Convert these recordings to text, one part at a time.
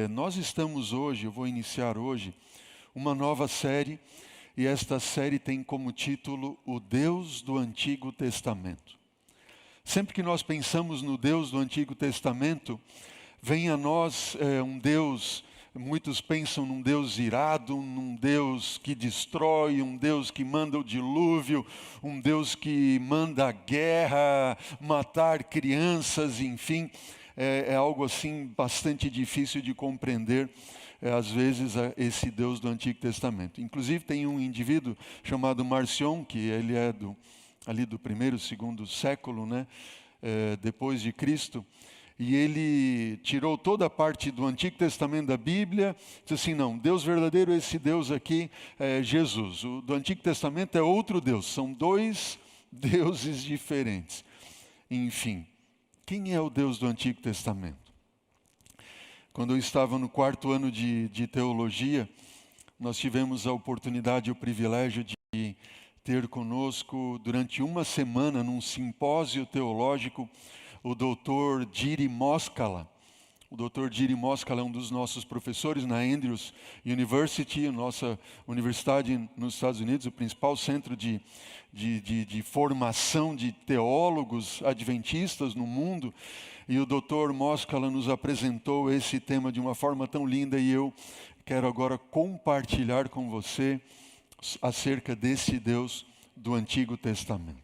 Nós estamos hoje, eu vou iniciar hoje, uma nova série, e esta série tem como título O Deus do Antigo Testamento. Sempre que nós pensamos no Deus do Antigo Testamento, vem a nós um Deus, muitos pensam num Deus irado, num Deus que destrói, um Deus que manda o dilúvio, um Deus que manda a guerra, matar crianças, enfim. É algo assim bastante difícil de compreender, às vezes, esse Deus do Antigo Testamento. Inclusive tem um indivíduo chamado Marcion, que ele é ali do primeiro, segundo século, né, depois de Cristo, e ele tirou toda a parte do Antigo Testamento da Bíblia, disse assim, não, Deus verdadeiro, esse Deus aqui é Jesus. O do Antigo Testamento é outro Deus, são dois deuses diferentes. Enfim. Quem é o Deus do Antigo Testamento? Quando eu estava no 4º ano de teologia, nós tivemos a oportunidade e o privilégio de ter conosco, durante uma semana, num simpósio teológico, o Dr. Jiri Moskala. O Dr. Jiri Moskala é um dos nossos professores na Andrews University, nossa universidade nos Estados Unidos, o principal centro de formação de teólogos adventistas no mundo. E o Dr. Moskala nos apresentou esse tema de uma forma tão linda, e eu quero agora compartilhar com você acerca desse Deus do Antigo Testamento.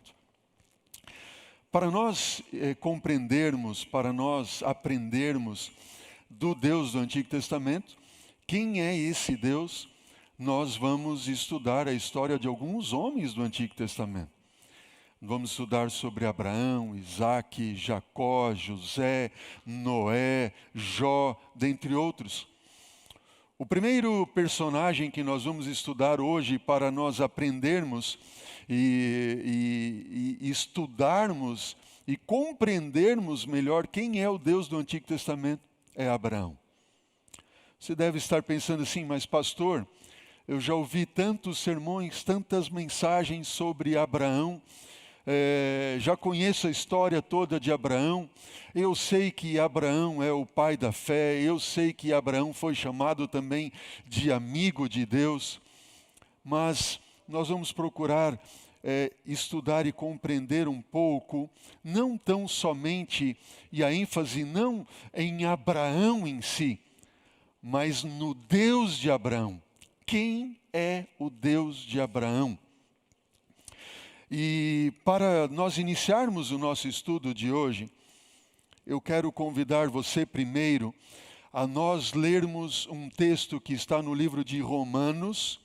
Para nós compreendermos, para nós aprendermos do Deus do Antigo Testamento, quem é esse Deus, nós vamos estudar a história de alguns homens do Antigo Testamento. Vamos estudar sobre Abraão, Isaque, Jacó, José, Noé, Jó, dentre outros. O primeiro personagem que nós vamos estudar hoje para nós aprendermos e estudarmos e compreendermos melhor quem é o Deus do Antigo Testamento é Abraão. Você deve estar pensando assim, mas pastor, eu já ouvi tantos sermões, tantas mensagens sobre Abraão, já conheço a história toda de Abraão, eu sei que Abraão é o pai da fé, eu sei que Abraão foi chamado também de amigo de Deus, mas nós vamos procurar estudar e compreender um pouco, não tão somente, e a ênfase não em Abraão em si, mas no Deus de Abraão. Quem é o Deus de Abraão? E para nós iniciarmos o nosso estudo de hoje, eu quero convidar você primeiro a nós lermos um texto que está no livro de Romanos,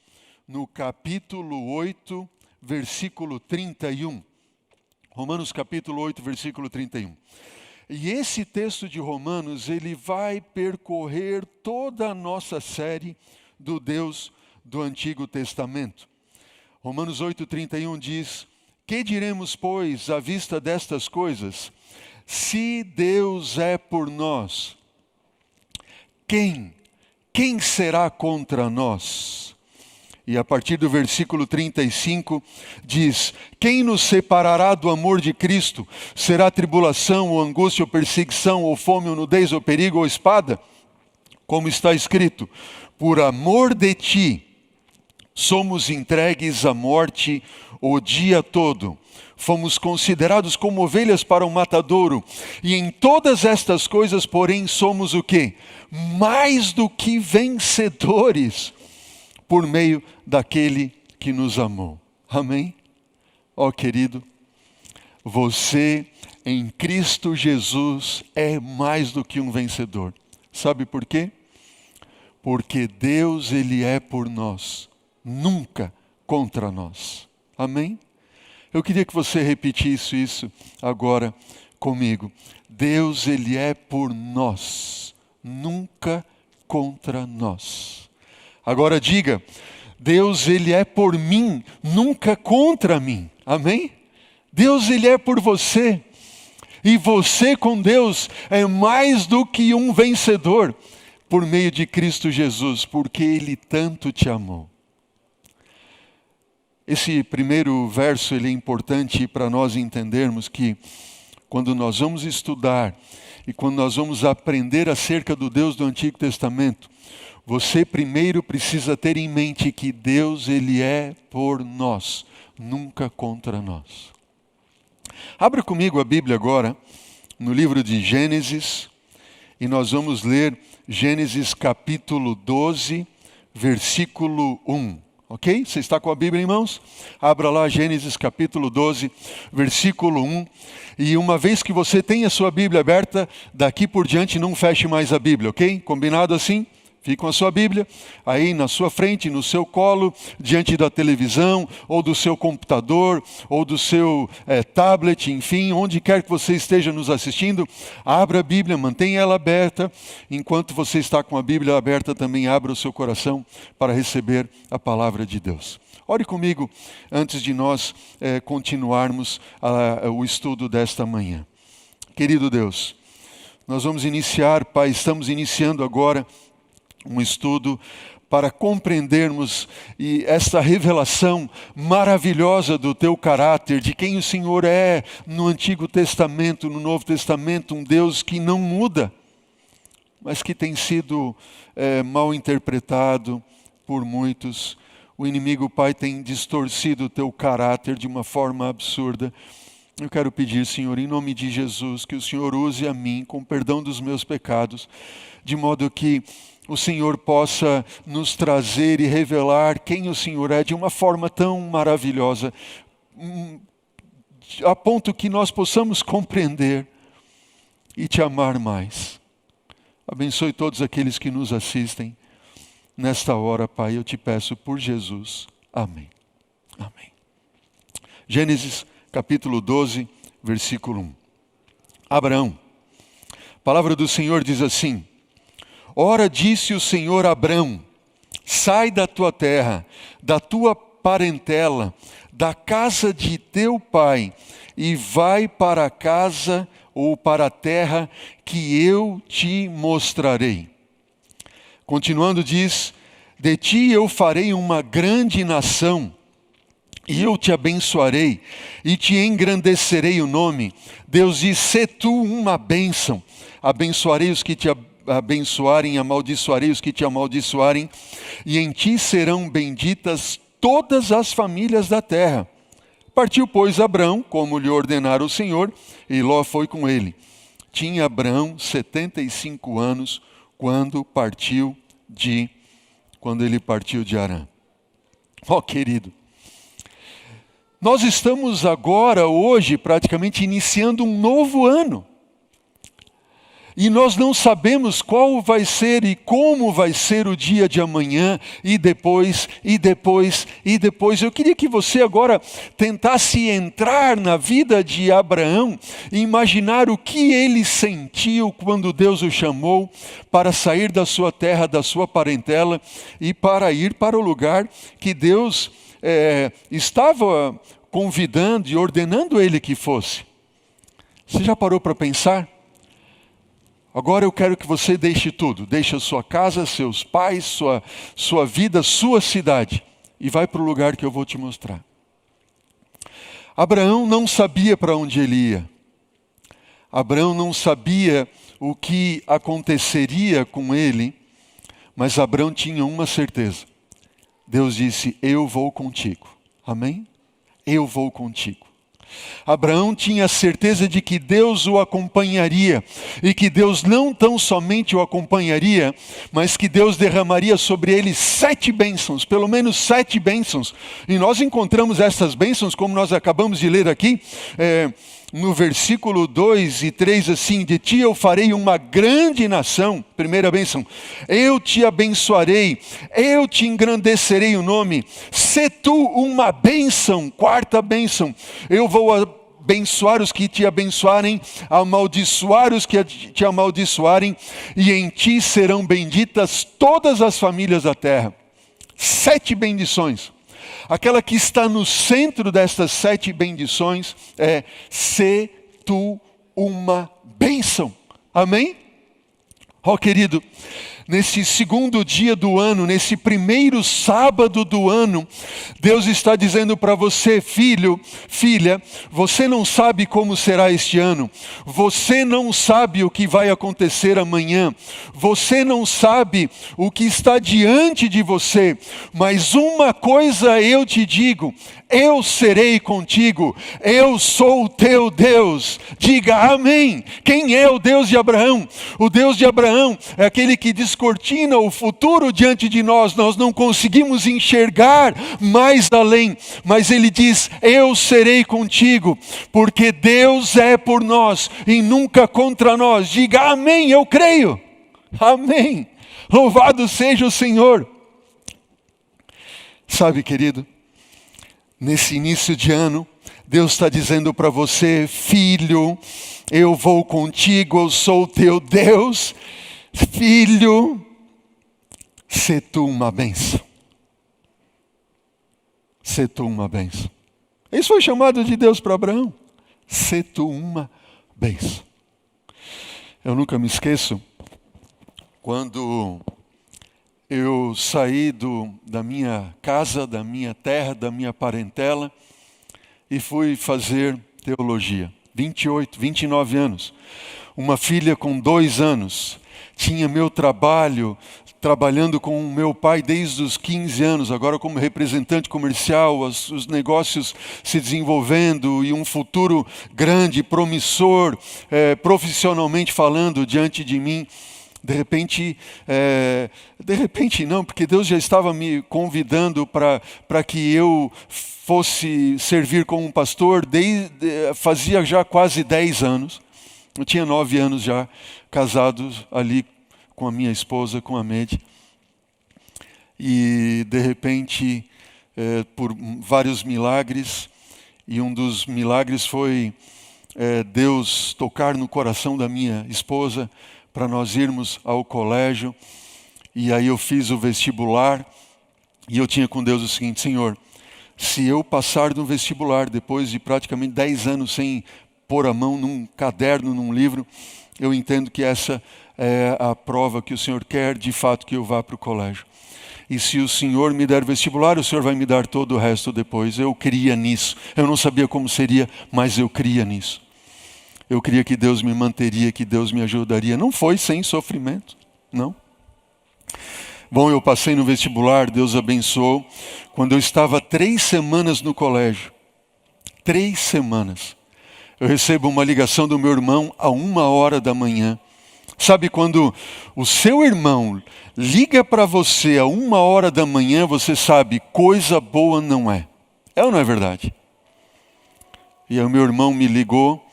no capítulo 8, versículo 31. Romanos capítulo 8, versículo 31. E esse texto de Romanos, ele vai percorrer toda a nossa série do Deus do Antigo Testamento. Romanos 8, 31 diz, que diremos, pois, à vista destas coisas? Se Deus é por nós, quem será contra nós? E a partir do versículo 35 diz, quem nos separará do amor de Cristo? Será tribulação, ou angústia, ou perseguição, ou fome, ou nudez, ou perigo, ou espada? Como está escrito, por amor de ti, somos entregues à morte o dia todo. Fomos considerados como ovelhas para o matadouro. E em todas estas coisas, porém, somos o quê? Mais do que vencedores, por meio daquele que nos amou. Amém? Ó querido, você em Cristo Jesus é mais do que um vencedor. Sabe por quê? Porque Deus, Ele é por nós, nunca contra nós. Amém? Eu queria que você repetisse isso agora comigo. Deus, Ele é por nós, nunca contra nós. Agora diga, Deus, Ele é por mim, nunca contra mim. Amém? Deus, Ele é por você. E você com Deus é mais do que um vencedor por meio de Cristo Jesus, porque Ele tanto te amou. Esse primeiro verso ele é importante para nós entendermos que quando nós vamos estudar E quando nós vamos aprender acerca do Deus do Antigo Testamento, você primeiro precisa ter em mente que Deus, Ele é por nós, nunca contra nós. Abra comigo a Bíblia agora, no livro de Gênesis, e nós vamos ler Gênesis capítulo 12, versículo 1. Ok? Você está com a Bíblia em mãos? Abra lá Gênesis capítulo 12, versículo 1. E uma vez que você tem a sua Bíblia aberta, daqui por diante não feche mais a Bíblia, ok? Combinado assim? Fique com a sua Bíblia aí na sua frente, no seu colo, diante da televisão, ou do seu computador, ou do seu tablet, enfim, onde quer que você esteja nos assistindo. Abra a Bíblia, mantenha ela aberta. Enquanto você está com a Bíblia aberta, também abra o seu coração para receber a palavra de Deus. Ore comigo antes de nós continuarmos o estudo desta manhã. Querido Deus, nós vamos iniciar, Pai, estamos iniciando agora um estudo para compreendermos esta revelação maravilhosa do Teu caráter, de quem o Senhor é no Antigo Testamento, no Novo Testamento, um Deus que não muda, mas que tem sido mal interpretado por muitos. O inimigo, Pai, tem distorcido o Teu caráter de uma forma absurda. Eu quero pedir, Senhor, em nome de Jesus, que o Senhor use a mim com perdão dos meus pecados, de modo que o Senhor possa nos trazer e revelar quem o Senhor é de uma forma tão maravilhosa, a ponto que nós possamos compreender e Te amar mais. Abençoe todos aqueles que nos assistem nesta hora, Pai, eu Te peço por Jesus. Amém. Amém. Gênesis capítulo 12, versículo 1. Abraão. A palavra do Senhor diz assim: Ora disse o Senhor a Abrão, sai da tua terra, da tua parentela, da casa de teu pai, e vai para a casa ou para a terra que eu te mostrarei. Continuando diz, de ti eu farei uma grande nação, e eu te abençoarei, e te engrandecerei o nome. Deus diz, sê tu uma bênção, abençoarei os que te abençoarem, amaldiçoarei os que te amaldiçoarem, e em ti serão benditas todas as famílias da terra. Partiu, pois, Abrão, como lhe ordenara o Senhor, e Ló foi com ele. Tinha Abrão 75 anos quando ele partiu de Harã. Ó, querido, nós estamos agora, hoje, praticamente iniciando um novo ano. E nós não sabemos qual vai ser e como vai ser o dia de amanhã, e depois. Eu queria que você agora tentasse entrar na vida de Abraão e imaginar o que ele sentiu quando Deus o chamou para sair da sua terra, da sua parentela, e para ir para o lugar que Deus estava convidando e ordenando ele que fosse. Você já parou para pensar? Agora eu quero que você deixe tudo. Deixe a sua casa, seus pais, sua vida, sua cidade. E vai para o lugar que eu vou te mostrar. Abraão não sabia para onde ele ia. Abraão não sabia o que aconteceria com ele. Mas Abraão tinha uma certeza. Deus disse, eu vou contigo. Amém? Eu vou contigo. Abraão tinha certeza de que Deus o acompanharia, e que Deus não tão somente o acompanharia, mas que Deus derramaria sobre ele 7 bênçãos, pelo menos 7 bênçãos. E nós encontramos essas bênçãos, como nós acabamos de ler aqui, no versículo 2 e 3, assim, de ti eu farei uma grande nação. Primeira bênção, eu te abençoarei, eu te engrandecerei o nome, sê tu uma bênção. Quarta bênção, eu vou abençoar os que te abençoarem, amaldiçoar os que te amaldiçoarem, e em ti serão benditas todas as famílias da terra. 7 bendições. Aquela que está no centro destas 7 bendições é, sê tu uma bênção. Amém? Ó querido, nesse segundo dia do ano, nesse primeiro sábado do ano, Deus está dizendo para você, filho, filha, você não sabe como será este ano, você não sabe o que vai acontecer amanhã, você não sabe o que está diante de você, mas uma coisa eu te digo, eu serei contigo, eu sou o teu Deus. Diga amém. Quem é o Deus de Abraão? O Deus de Abraão é aquele que descortina o futuro diante de nós. Nós não conseguimos enxergar mais além, mas ele diz, eu serei contigo, porque Deus é por nós e nunca contra nós. Diga amém, eu creio. Amém. Louvado seja o Senhor. Sabe, querido, nesse início de ano, Deus está dizendo para você, filho, eu vou contigo, eu sou o teu Deus. Filho, sê tu uma bênção. Sê tu uma bênção. Isso foi chamado de Deus para Abraão. Sê tu uma bênção. Eu nunca me esqueço, quando eu saí da minha casa, da minha terra, da minha parentela e fui fazer teologia. 29 anos. Uma filha com 2 anos. Tinha meu trabalho, trabalhando com o meu pai desde os 15 anos, agora como representante comercial, os negócios se desenvolvendo e um futuro grande, promissor, profissionalmente falando, diante de mim. De repente não, porque Deus já estava me convidando para que eu fosse servir como um pastor, fazia já quase 10 anos. Eu tinha 9 anos já, casado ali com a minha esposa, com a Medi. E de repente, por vários milagres, e um dos milagres foi Deus tocar no coração da minha esposa, para nós irmos ao colégio, e aí eu fiz o vestibular, e eu tinha com Deus o seguinte, Senhor, se eu passar no vestibular, depois de praticamente 10 anos sem pôr a mão num caderno, num livro, eu entendo que essa é a prova que o Senhor quer, de fato, que eu vá para o colégio. E se o Senhor me der vestibular, o Senhor vai me dar todo o resto depois. Eu cria nisso. Eu não sabia como seria, mas eu cria nisso. Eu cria que Deus me manteria, que Deus me ajudaria. Não foi sem sofrimento, não. Bom, eu passei no vestibular, Deus abençoou. Quando eu estava 3 semanas no colégio, 3 semanas, eu recebo uma ligação do meu irmão a 1h da manhã. Sabe quando o seu irmão liga para você a 1h da manhã, você sabe, coisa boa não é. É ou não é verdade? E aí o meu irmão me ligou,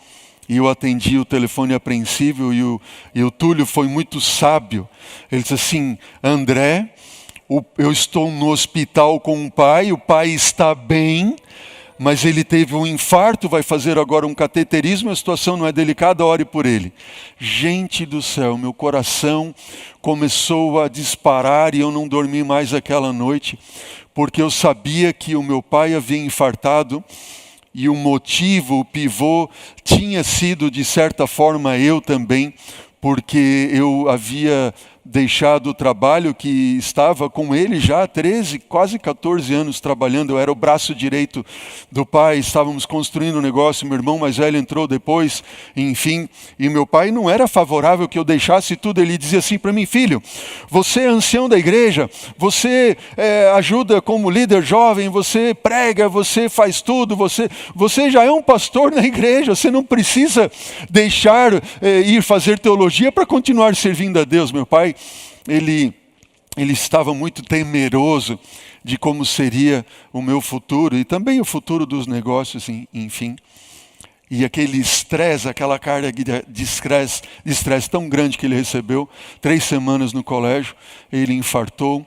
e eu atendi o telefone apreensível e o Túlio foi muito sábio. Ele disse assim, André, eu estou no hospital com o pai está bem, mas ele teve um infarto, vai fazer agora um cateterismo, a situação não é delicada, ore por ele. Gente do céu, meu coração começou a disparar e eu não dormi mais aquela noite, porque eu sabia que o meu pai havia infartado, e o motivo, o pivô, tinha sido, de certa forma, eu também, porque eu havia deixado o trabalho que estava com ele já há 13, quase 14 anos trabalhando. Eu era o braço direito do pai, estávamos construindo um negócio, meu irmão mais velho entrou depois, enfim. E meu pai não era favorável que eu deixasse tudo, ele dizia assim para mim, filho, você é ancião da igreja, você ajuda como líder jovem, você prega, você faz tudo, você já é um pastor na igreja, você não precisa deixar ir fazer teologia para continuar servindo a Deus. Meu pai, ele estava muito temeroso de como seria o meu futuro e também o futuro dos negócios, enfim. E aquele estresse, aquela carga de estresse tão grande que ele recebeu, 3 semanas no colégio, ele infartou.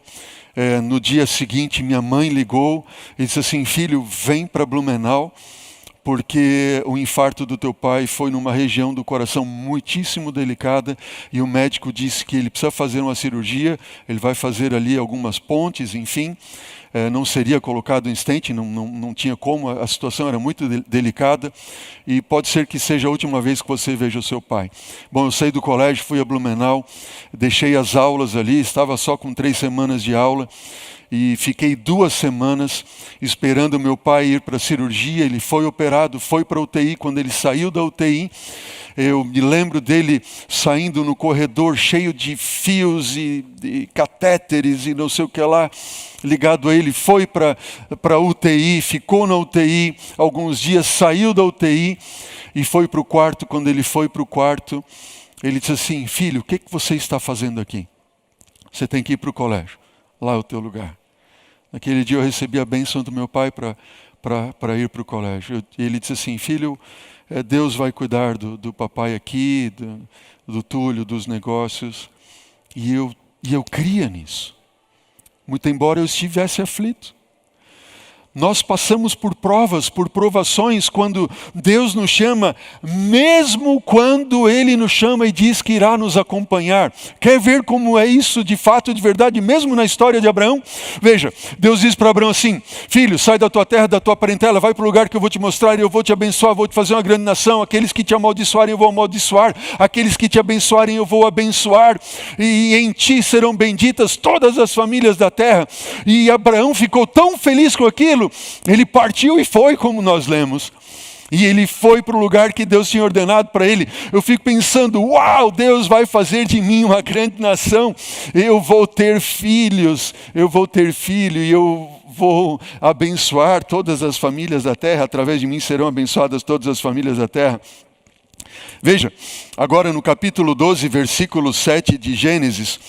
No dia seguinte, minha mãe ligou e disse assim, filho, vem para Blumenau, porque o infarto do teu pai foi numa região do coração muitíssimo delicada e o médico disse que ele precisa fazer uma cirurgia, ele vai fazer ali algumas pontes, enfim. não seria colocado em stent, não tinha como, a situação era muito delicada, e pode ser que seja a última vez que você veja o seu pai. Bom, eu saí do colégio, fui a Blumenau, deixei as aulas ali, estava só com 3 semanas de aula, e fiquei 2 semanas esperando meu pai ir para a cirurgia. Ele foi operado, foi para a UTI. Quando ele saiu da UTI, eu me lembro dele saindo no corredor cheio de fios e catéteres e não sei o que lá ligado a ele. Foi para a UTI, ficou na UTI alguns dias, saiu da UTI e foi para o quarto. Quando ele foi para o quarto, ele disse assim: filho, o que você está fazendo aqui? Você tem que ir para o colégio. Lá é o teu lugar. Naquele dia eu recebi a bênção do meu pai para ir para o colégio. Ele disse assim: filho, Deus vai cuidar do papai aqui, do Túlio, dos negócios. E eu cria nisso. Muito embora eu estivesse aflito. Nós passamos por provas, por provações, quando Deus nos chama, mesmo quando Ele nos chama e diz que irá nos acompanhar. Quer ver como é isso de fato, de verdade, mesmo na história de Abraão? Veja, Deus diz para Abraão assim: filho, sai da tua terra, da tua parentela, vai para o lugar que eu vou te mostrar e eu vou te abençoar, vou te fazer uma grande nação. Aqueles que te amaldiçoarem eu vou amaldiçoar, aqueles que te abençoarem eu vou abençoar, e em ti serão benditas todas as famílias da terra. E Abraão ficou tão feliz com aquilo, ele partiu e foi, como nós lemos. E ele foi para o lugar que Deus tinha ordenado para ele. Eu fico pensando: uau, Deus vai fazer de mim uma grande nação. Eu vou ter filhos, e eu vou abençoar todas as famílias da terra. Através de mim serão abençoadas todas as famílias da terra. Veja, agora no capítulo 12, versículo 7 de Gênesis,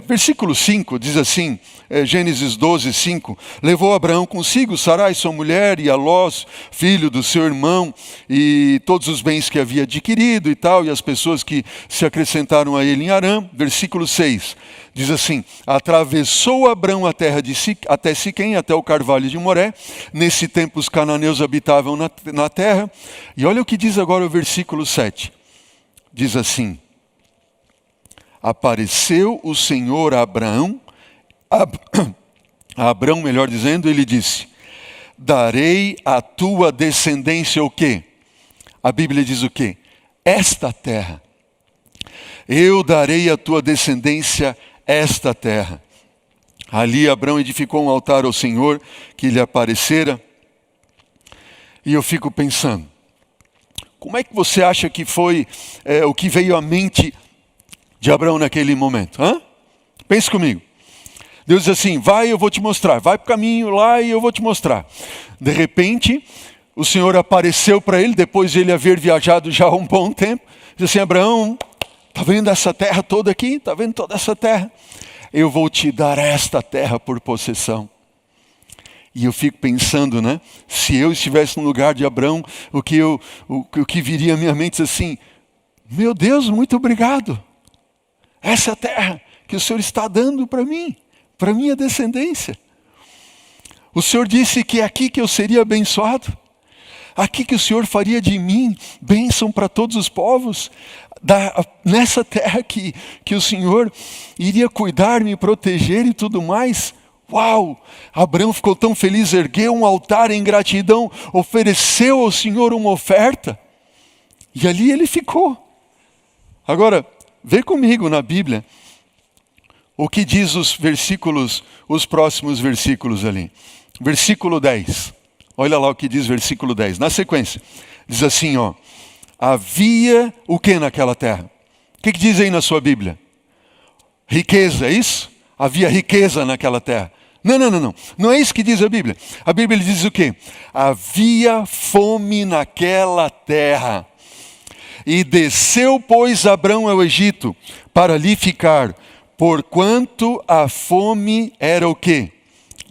versículo 5, diz assim, Gênesis 12, 5, levou Abraão consigo Sarai, sua mulher, e a Lós, filho do seu irmão, e todos os bens que havia adquirido e tal, e as pessoas que se acrescentaram a ele em Harã. Versículo 6, diz assim: atravessou Abraão a terra até Siquém, até o carvalho de Moré. Nesse tempo os cananeus habitavam na terra. E olha o que diz agora o versículo 7. Diz assim: apareceu o Senhor a Abraão, melhor dizendo, ele disse: darei à tua descendência o quê? A Bíblia diz o quê? Esta terra. Eu darei à tua descendência esta terra. Ali Abraão edificou um altar ao Senhor que lhe aparecera. E eu fico pensando, como é que você acha que foi o que veio à mente de Abraão naquele momento? Pense comigo. Deus diz assim: vai, eu vou te mostrar. Vai para o caminho lá e eu vou te mostrar. De repente, o Senhor apareceu para ele, depois de ele haver viajado já há um bom tempo. Diz assim: Abraão, está vendo essa terra toda aqui? Está vendo toda essa terra? Eu vou te dar esta terra por possessão. E eu fico pensando, né? Se eu estivesse no lugar de Abraão, o que viria à minha mente assim: meu Deus, muito obrigado. Essa é a terra que o Senhor está dando para mim, para minha descendência. O Senhor disse que é aqui que eu seria abençoado. Aqui que o Senhor faria de mim bênção para todos os povos. Nessa terra que o Senhor iria cuidar, me proteger e tudo mais. Uau! Abraão ficou tão feliz, ergueu um altar em gratidão, ofereceu ao Senhor uma oferta. E ali ele ficou. Agora, vê comigo na Bíblia o que diz os próximos versículos ali. Versículo 10. Olha lá o que diz versículo 10. Na sequência, diz assim, ó: havia o que naquela terra? O que diz aí na sua Bíblia? Riqueza, é isso? Havia riqueza naquela terra. Não. Não é isso que diz a Bíblia. A Bíblia diz o quê? Havia fome naquela terra. E desceu, pois, Abraão ao Egito, para ali ficar, porquanto a fome era o quê?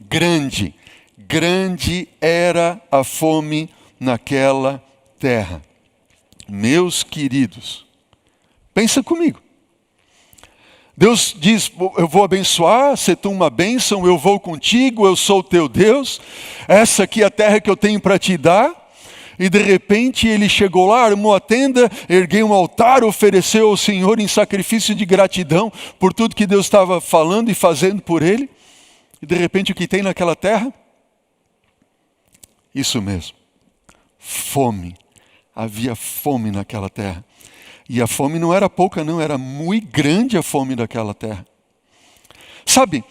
Grande. Grande era a fome naquela terra. Meus queridos, pensa comigo. Deus diz: eu vou abençoar, se tu uma bênção, eu vou contigo, eu sou o teu Deus. Essa aqui é a terra que eu tenho para te dar. E de repente ele chegou lá, armou a tenda, ergueu um altar, ofereceu ao Senhor em sacrifício de gratidão por tudo que Deus estava falando e fazendo por ele. E de repente o que tem naquela terra? Isso mesmo, fome. Havia fome naquela terra. E a fome não era pouca não, era muito grande a fome daquela terra. Sabe,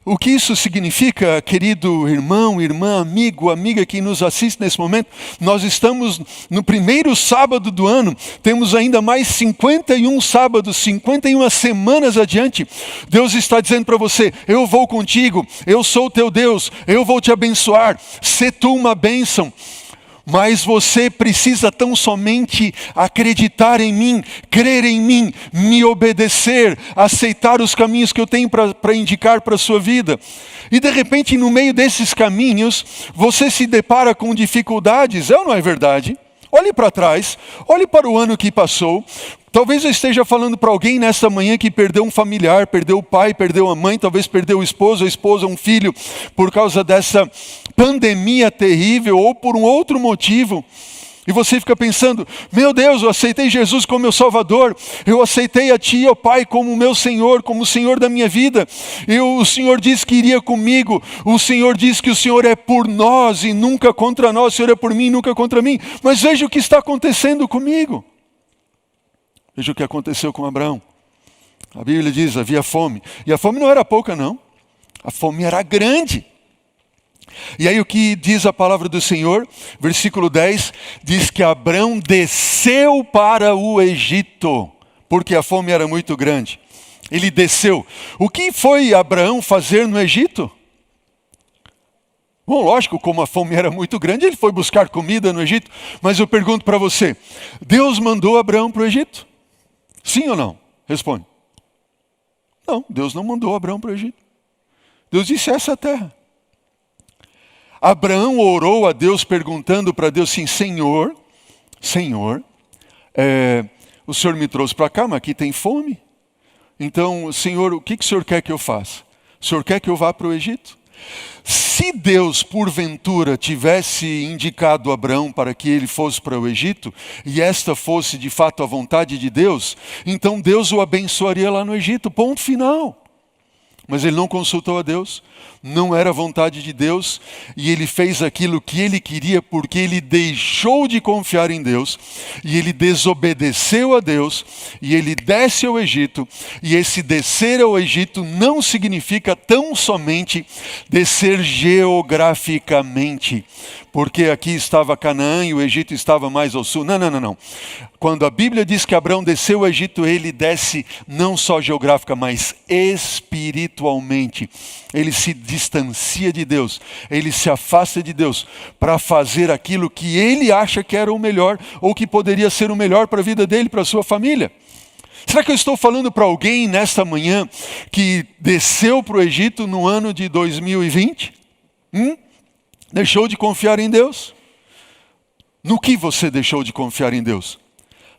o que isso significa, querido irmão, irmã, amigo, amiga que nos assiste nesse momento? Nós estamos no primeiro sábado do ano, temos ainda mais 51 sábados, 51 semanas adiante. Deus está dizendo para você, eu vou contigo, eu sou o teu Deus, eu vou te abençoar, sê tu uma bênção. Mas você precisa tão somente acreditar em mim, crer em mim, me obedecer, aceitar os caminhos que eu tenho para indicar para a sua vida. E de repente, no meio desses caminhos, você se depara com dificuldades, é ou não é verdade? Olhe para trás, olhe para o ano que passou. Talvez eu esteja falando para alguém nesta manhã que perdeu um familiar, perdeu o pai, perdeu a mãe, talvez perdeu o esposo, a esposa, um filho, por causa dessa pandemia terrível ou por um outro motivo. E você fica pensando, meu Deus, eu aceitei Jesus como meu Salvador, eu aceitei a Ti, ó Pai, como meu Senhor, como o Senhor da minha vida. O Senhor disse que iria comigo, o Senhor disse que o Senhor é por nós e nunca contra nós, o Senhor é por mim e nunca contra mim. Mas veja o que está acontecendo comigo. Veja o que aconteceu com Abraão. A Bíblia diz, havia fome. E a fome não era pouca não, a fome era grande. E aí o que diz a palavra do Senhor? Versículo 10, diz que Abrão desceu para o Egito, porque a fome era muito grande. Ele desceu. O que foi Abraão fazer no Egito? Bom, lógico, como a fome era muito grande, ele foi buscar comida no Egito. Mas eu pergunto para você, Deus mandou Abraão para o Egito? Sim ou não? Responde. Não, Deus não mandou Abraão para o Egito. Deus disse, essa é a terra. Abraão orou a Deus perguntando para Deus assim, Senhor, o Senhor me trouxe para cá, mas aqui tem fome. Então, Senhor, o que o Senhor quer que eu faça? O Senhor quer que eu vá para o Egito? Se Deus, porventura, tivesse indicado Abraão para que ele fosse para o Egito, e esta fosse de fato a vontade de Deus, então Deus o abençoaria lá no Egito, ponto final. Mas ele não consultou a Deus, não era vontade de Deus, e ele fez aquilo que ele queria porque ele deixou de confiar em Deus, e ele desobedeceu a Deus, e ele desce ao Egito, e esse descer ao Egito não significa tão somente descer geograficamente, porque aqui estava Canaã e o Egito estava mais ao sul. Não. Quando a Bíblia diz que Abraão desceu ao Egito, ele desce não só geográfica, mas espiritualmente. Ele se distancia de Deus, ele se afasta de Deus para fazer aquilo que ele acha que era o melhor ou que poderia ser o melhor para a vida dele, para a sua família. Será que eu estou falando para alguém nesta manhã que desceu para o Egito no ano de 2020? Deixou de confiar em Deus? No que você deixou de confiar em Deus?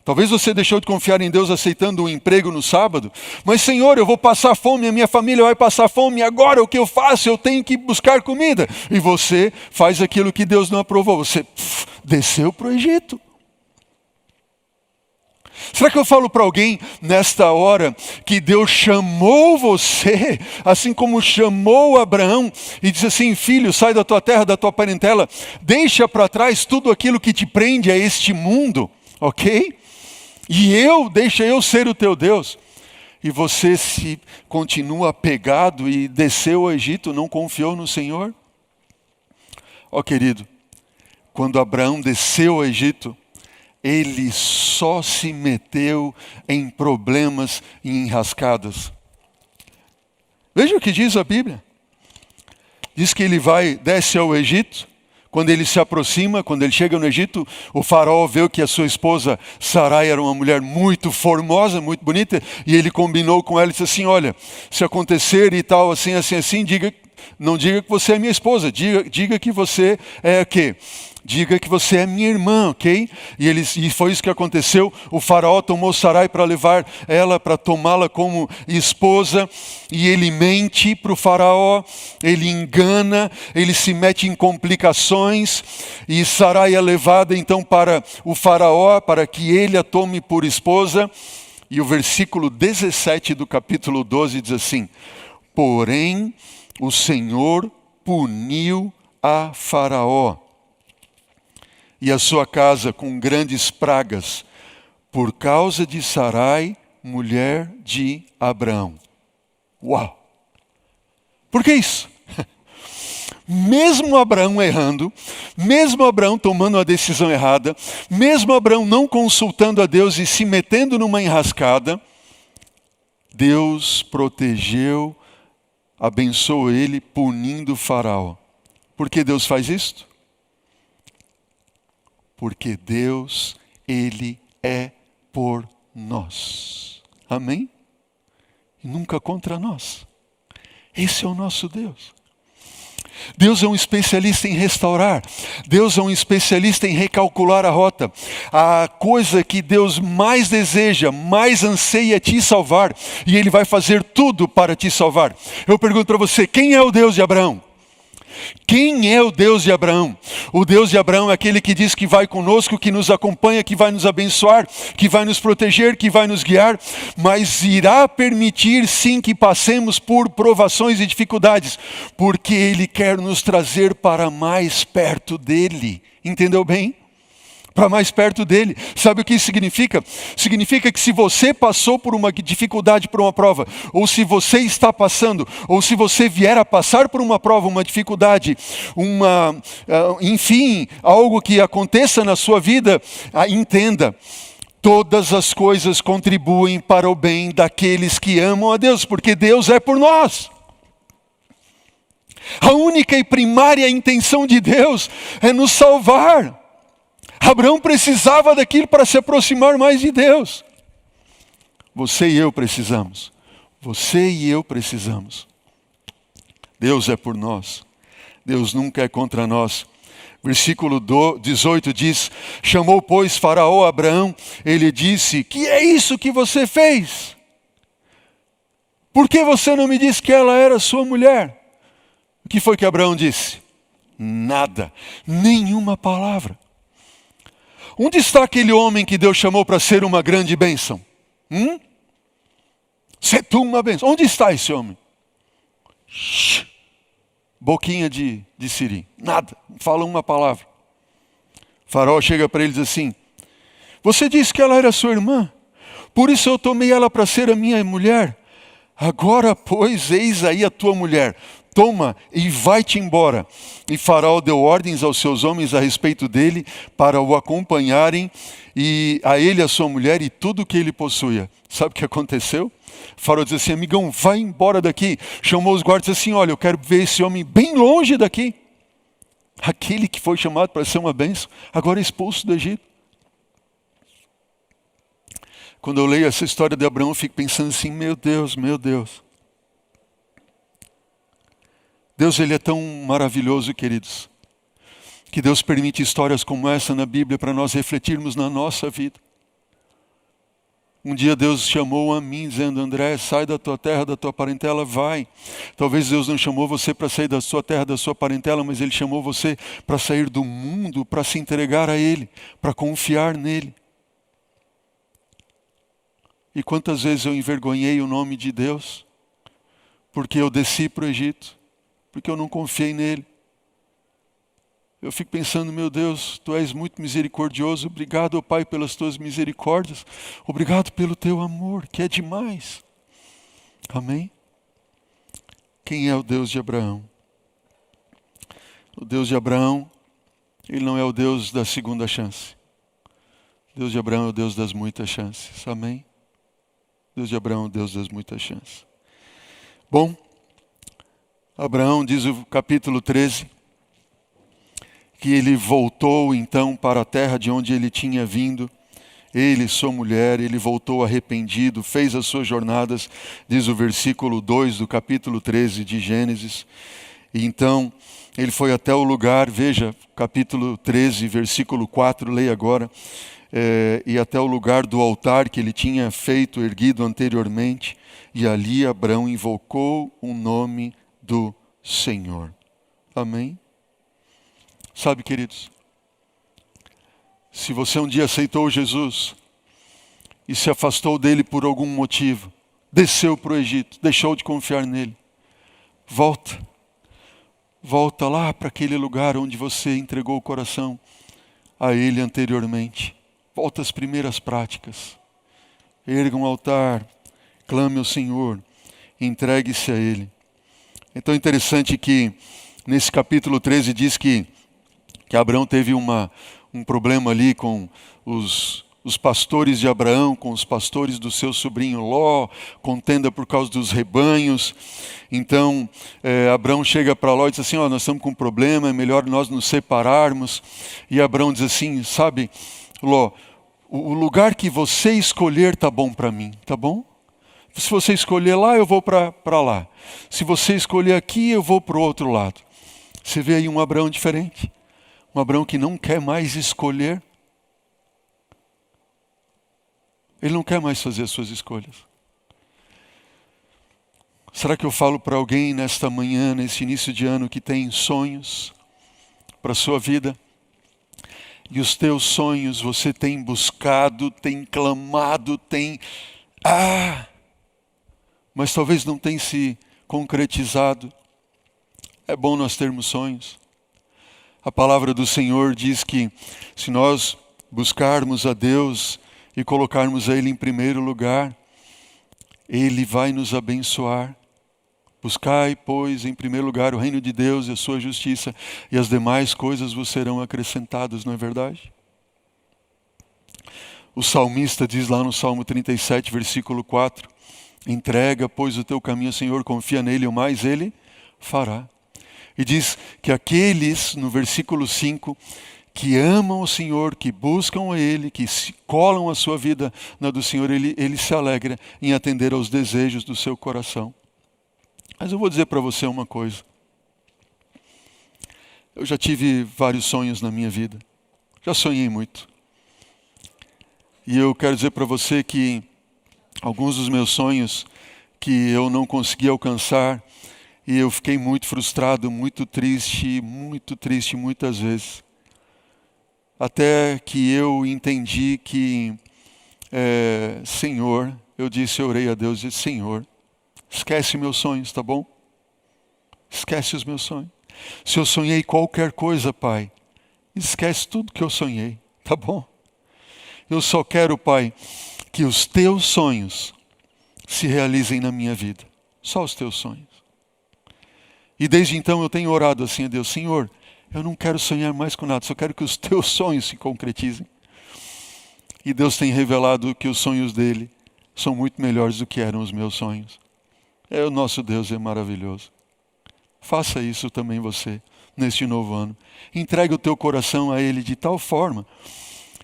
Talvez você deixou de confiar em Deus aceitando um emprego no sábado. Mas Senhor, eu vou passar fome, a minha família vai passar fome. Agora o que eu faço? Eu tenho que buscar comida. E você faz aquilo que Deus não aprovou. Você desceu para o Egito. Será que eu falo para alguém nesta hora que Deus chamou você, assim como chamou Abraão e disse assim, filho, sai da tua terra, da tua parentela, deixa para trás tudo aquilo que te prende a este mundo, ok? E deixa eu ser o teu Deus. E você se continua apegado e desceu ao Egito, não confiou no Senhor? Ó querido, quando Abraão desceu ao Egito, ele só se meteu em problemas e em enrascadas. Veja o que diz a Bíblia. Diz que ele desce ao Egito. Quando ele se aproxima, quando ele chega no Egito, o faraó vê que a sua esposa Sarai era uma mulher muito formosa, muito bonita, e ele combinou com ela e disse assim, olha, se acontecer e tal, assim, não diga que você é minha esposa, diga que você é o quê? Diga que você é minha irmã, ok? E foi isso que aconteceu. O faraó tomou Sarai para levar ela, para tomá-la como esposa. E ele mente para o faraó, ele engana, ele se mete em complicações. E Sarai é levada então para o faraó, para que ele a tome por esposa. E o versículo 17 do capítulo 12 diz assim, porém, o Senhor puniu a Faraó e a sua casa com grandes pragas, por causa de Sarai, mulher de Abrão. Uau! Por que isso? Mesmo Abraão errando, mesmo Abraão tomando a decisão errada, mesmo Abraão não consultando a Deus e se metendo numa enrascada, Deus protegeu, abençoou ele, punindo Faraó. Por que Deus faz isto? Porque Deus, Ele é por nós. Amém? E nunca contra nós. Esse é o nosso Deus. Deus é um especialista em restaurar. Deus é um especialista em recalcular a rota. A coisa que Deus mais deseja, mais anseia é te salvar. E Ele vai fazer tudo para te salvar. Eu pergunto para você, quem é o Deus de Abraão? Quem é o Deus de Abraão? O Deus de Abraão é aquele que diz que vai conosco, que nos acompanha, que vai nos abençoar, que vai nos proteger, que vai nos guiar, mas irá permitir sim que passemos por provações e dificuldades, porque Ele quer nos trazer para mais perto dEle. Entendeu bem? Para mais perto dele. Sabe o que isso significa? Significa que se você passou por uma dificuldade, por uma prova, ou se você está passando, ou se você vier a passar por uma prova, uma dificuldade, enfim, algo que aconteça na sua vida, entenda, todas as coisas contribuem para o bem daqueles que amam a Deus, porque Deus é por nós. A única e primária intenção de Deus é nos salvar. Abraão precisava daquilo para se aproximar mais de Deus. Você e eu precisamos. Você e eu precisamos. Deus é por nós. Deus nunca é contra nós. Versículo 18 diz: chamou, pois, Faraó a Abraão. Ele disse: que é isso que você fez? Por que você não me disse que ela era sua mulher? O que foi que Abraão disse? Nada. Nenhuma palavra. Onde está aquele homem que Deus chamou para ser uma grande bênção? Ser tu uma bênção. Onde está esse homem? Shhh. Boquinha de siri. Nada. Não fala uma palavra. Faraó chega para ele e diz assim: você disse que ela era sua irmã, por isso eu tomei ela para ser a minha mulher. Agora, pois, eis aí a tua mulher. Toma e vai-te embora. E Faraó deu ordens aos seus homens a respeito dele para o acompanharem, e a ele, a sua mulher e tudo o que ele possuía. Sabe o que aconteceu? Faraó disse assim: amigão, vai embora daqui. Chamou os guardas e disse assim: olha, eu quero ver esse homem bem longe daqui. Aquele que foi chamado para ser uma bênção, agora é expulso do Egito. Quando eu leio essa história de Abraão, eu fico pensando assim: meu Deus, meu Deus. Deus, Ele é tão maravilhoso, queridos, que Deus permite histórias como essa na Bíblia para nós refletirmos na nossa vida. Um dia Deus chamou a mim dizendo: André, sai da tua terra, da tua parentela, vai. Talvez Deus não chamou você para sair da sua terra, da sua parentela, mas Ele chamou você para sair do mundo, para se entregar a Ele, para confiar nele. E quantas vezes eu envergonhei o nome de Deus, porque eu desci para o Egito, porque eu não confiei nele. Eu fico pensando: meu Deus, Tu és muito misericordioso. Obrigado, ó Pai, pelas Tuas misericórdias. Obrigado pelo Teu amor, que é demais. Amém? Quem é o Deus de Abraão? O Deus de Abraão, Ele não é o Deus da segunda chance. O Deus de Abraão é o Deus das muitas chances. Amém? O Deus de Abraão é o Deus das muitas chances. Bom, Abraão, diz o capítulo 13, que ele voltou então para a terra de onde ele tinha vindo. Ele, sua mulher, ele voltou arrependido, fez as suas jornadas, diz o versículo 2 do capítulo 13 de Gênesis. E então ele foi até o lugar, veja, capítulo 13, versículo 4, leia agora. E até o lugar do altar que ele tinha feito, erguido anteriormente. E ali Abraão invocou o nome do Senhor. Amém? Sabe, queridos, se você um dia aceitou Jesus e se afastou dele por algum motivo, desceu para o Egito, deixou de confiar nele, Volta lá para aquele lugar onde você entregou o coração a Ele anteriormente. Volta às primeiras práticas. Erga um altar, clame ao Senhor, entregue-se a Ele. Então é interessante que nesse capítulo 13 diz que Abraão teve um problema ali com os pastores de Abraão, com os pastores do seu sobrinho Ló, contenda por causa dos rebanhos. Então, Abraão chega para Ló e diz assim, nós estamos com um problema, é melhor nós nos separarmos. E Abraão diz assim, sabe, Ló, o lugar que você escolher está bom para mim, tá bom? Se você escolher lá, eu vou para lá. Se você escolher aqui, eu vou para o outro lado. Você vê aí um Abraão diferente. Um Abraão que não quer mais escolher. Ele não quer mais fazer as suas escolhas. Será que eu falo para alguém nesta manhã, nesse início de ano, que tem sonhos para a sua vida? E os teus sonhos você tem buscado, tem clamado, mas talvez não tenha se concretizado. É bom nós termos sonhos. A palavra do Senhor diz que se nós buscarmos a Deus e colocarmos a Ele em primeiro lugar, Ele vai nos abençoar. Buscai, pois, em primeiro lugar o reino de Deus e a sua justiça, e as demais coisas vos serão acrescentadas, não é verdade? O salmista diz lá no Salmo 37, versículo 4, entrega, pois, o teu caminho ao Senhor, confia nele, o mais Ele fará. E diz que aqueles, no versículo 5, que amam o Senhor, que buscam a Ele, que se colam a sua vida na do Senhor, Ele se alegra em atender aos desejos do seu coração. Mas eu vou dizer para você uma coisa. Eu já tive vários sonhos na minha vida. Já sonhei muito. E eu quero dizer para você que alguns dos meus sonhos que eu não consegui alcançar, e eu fiquei muito frustrado, muito triste muitas vezes. Até que eu entendi que, Senhor, eu orei a Deus e disse, Senhor, esquece meus sonhos, tá bom? Esquece os meus sonhos. Se eu sonhei qualquer coisa, Pai, esquece tudo que eu sonhei, tá bom? Eu só quero, Pai, que os teus sonhos se realizem na minha vida. Só os teus sonhos. E desde então eu tenho orado assim a Deus, Senhor, eu não quero sonhar mais com nada, só quero que os teus sonhos se concretizem. E Deus tem revelado que os sonhos dele são muito melhores do que eram os meus sonhos. O nosso Deus é maravilhoso. Faça isso também você, neste novo ano. Entregue o teu coração a Ele de tal forma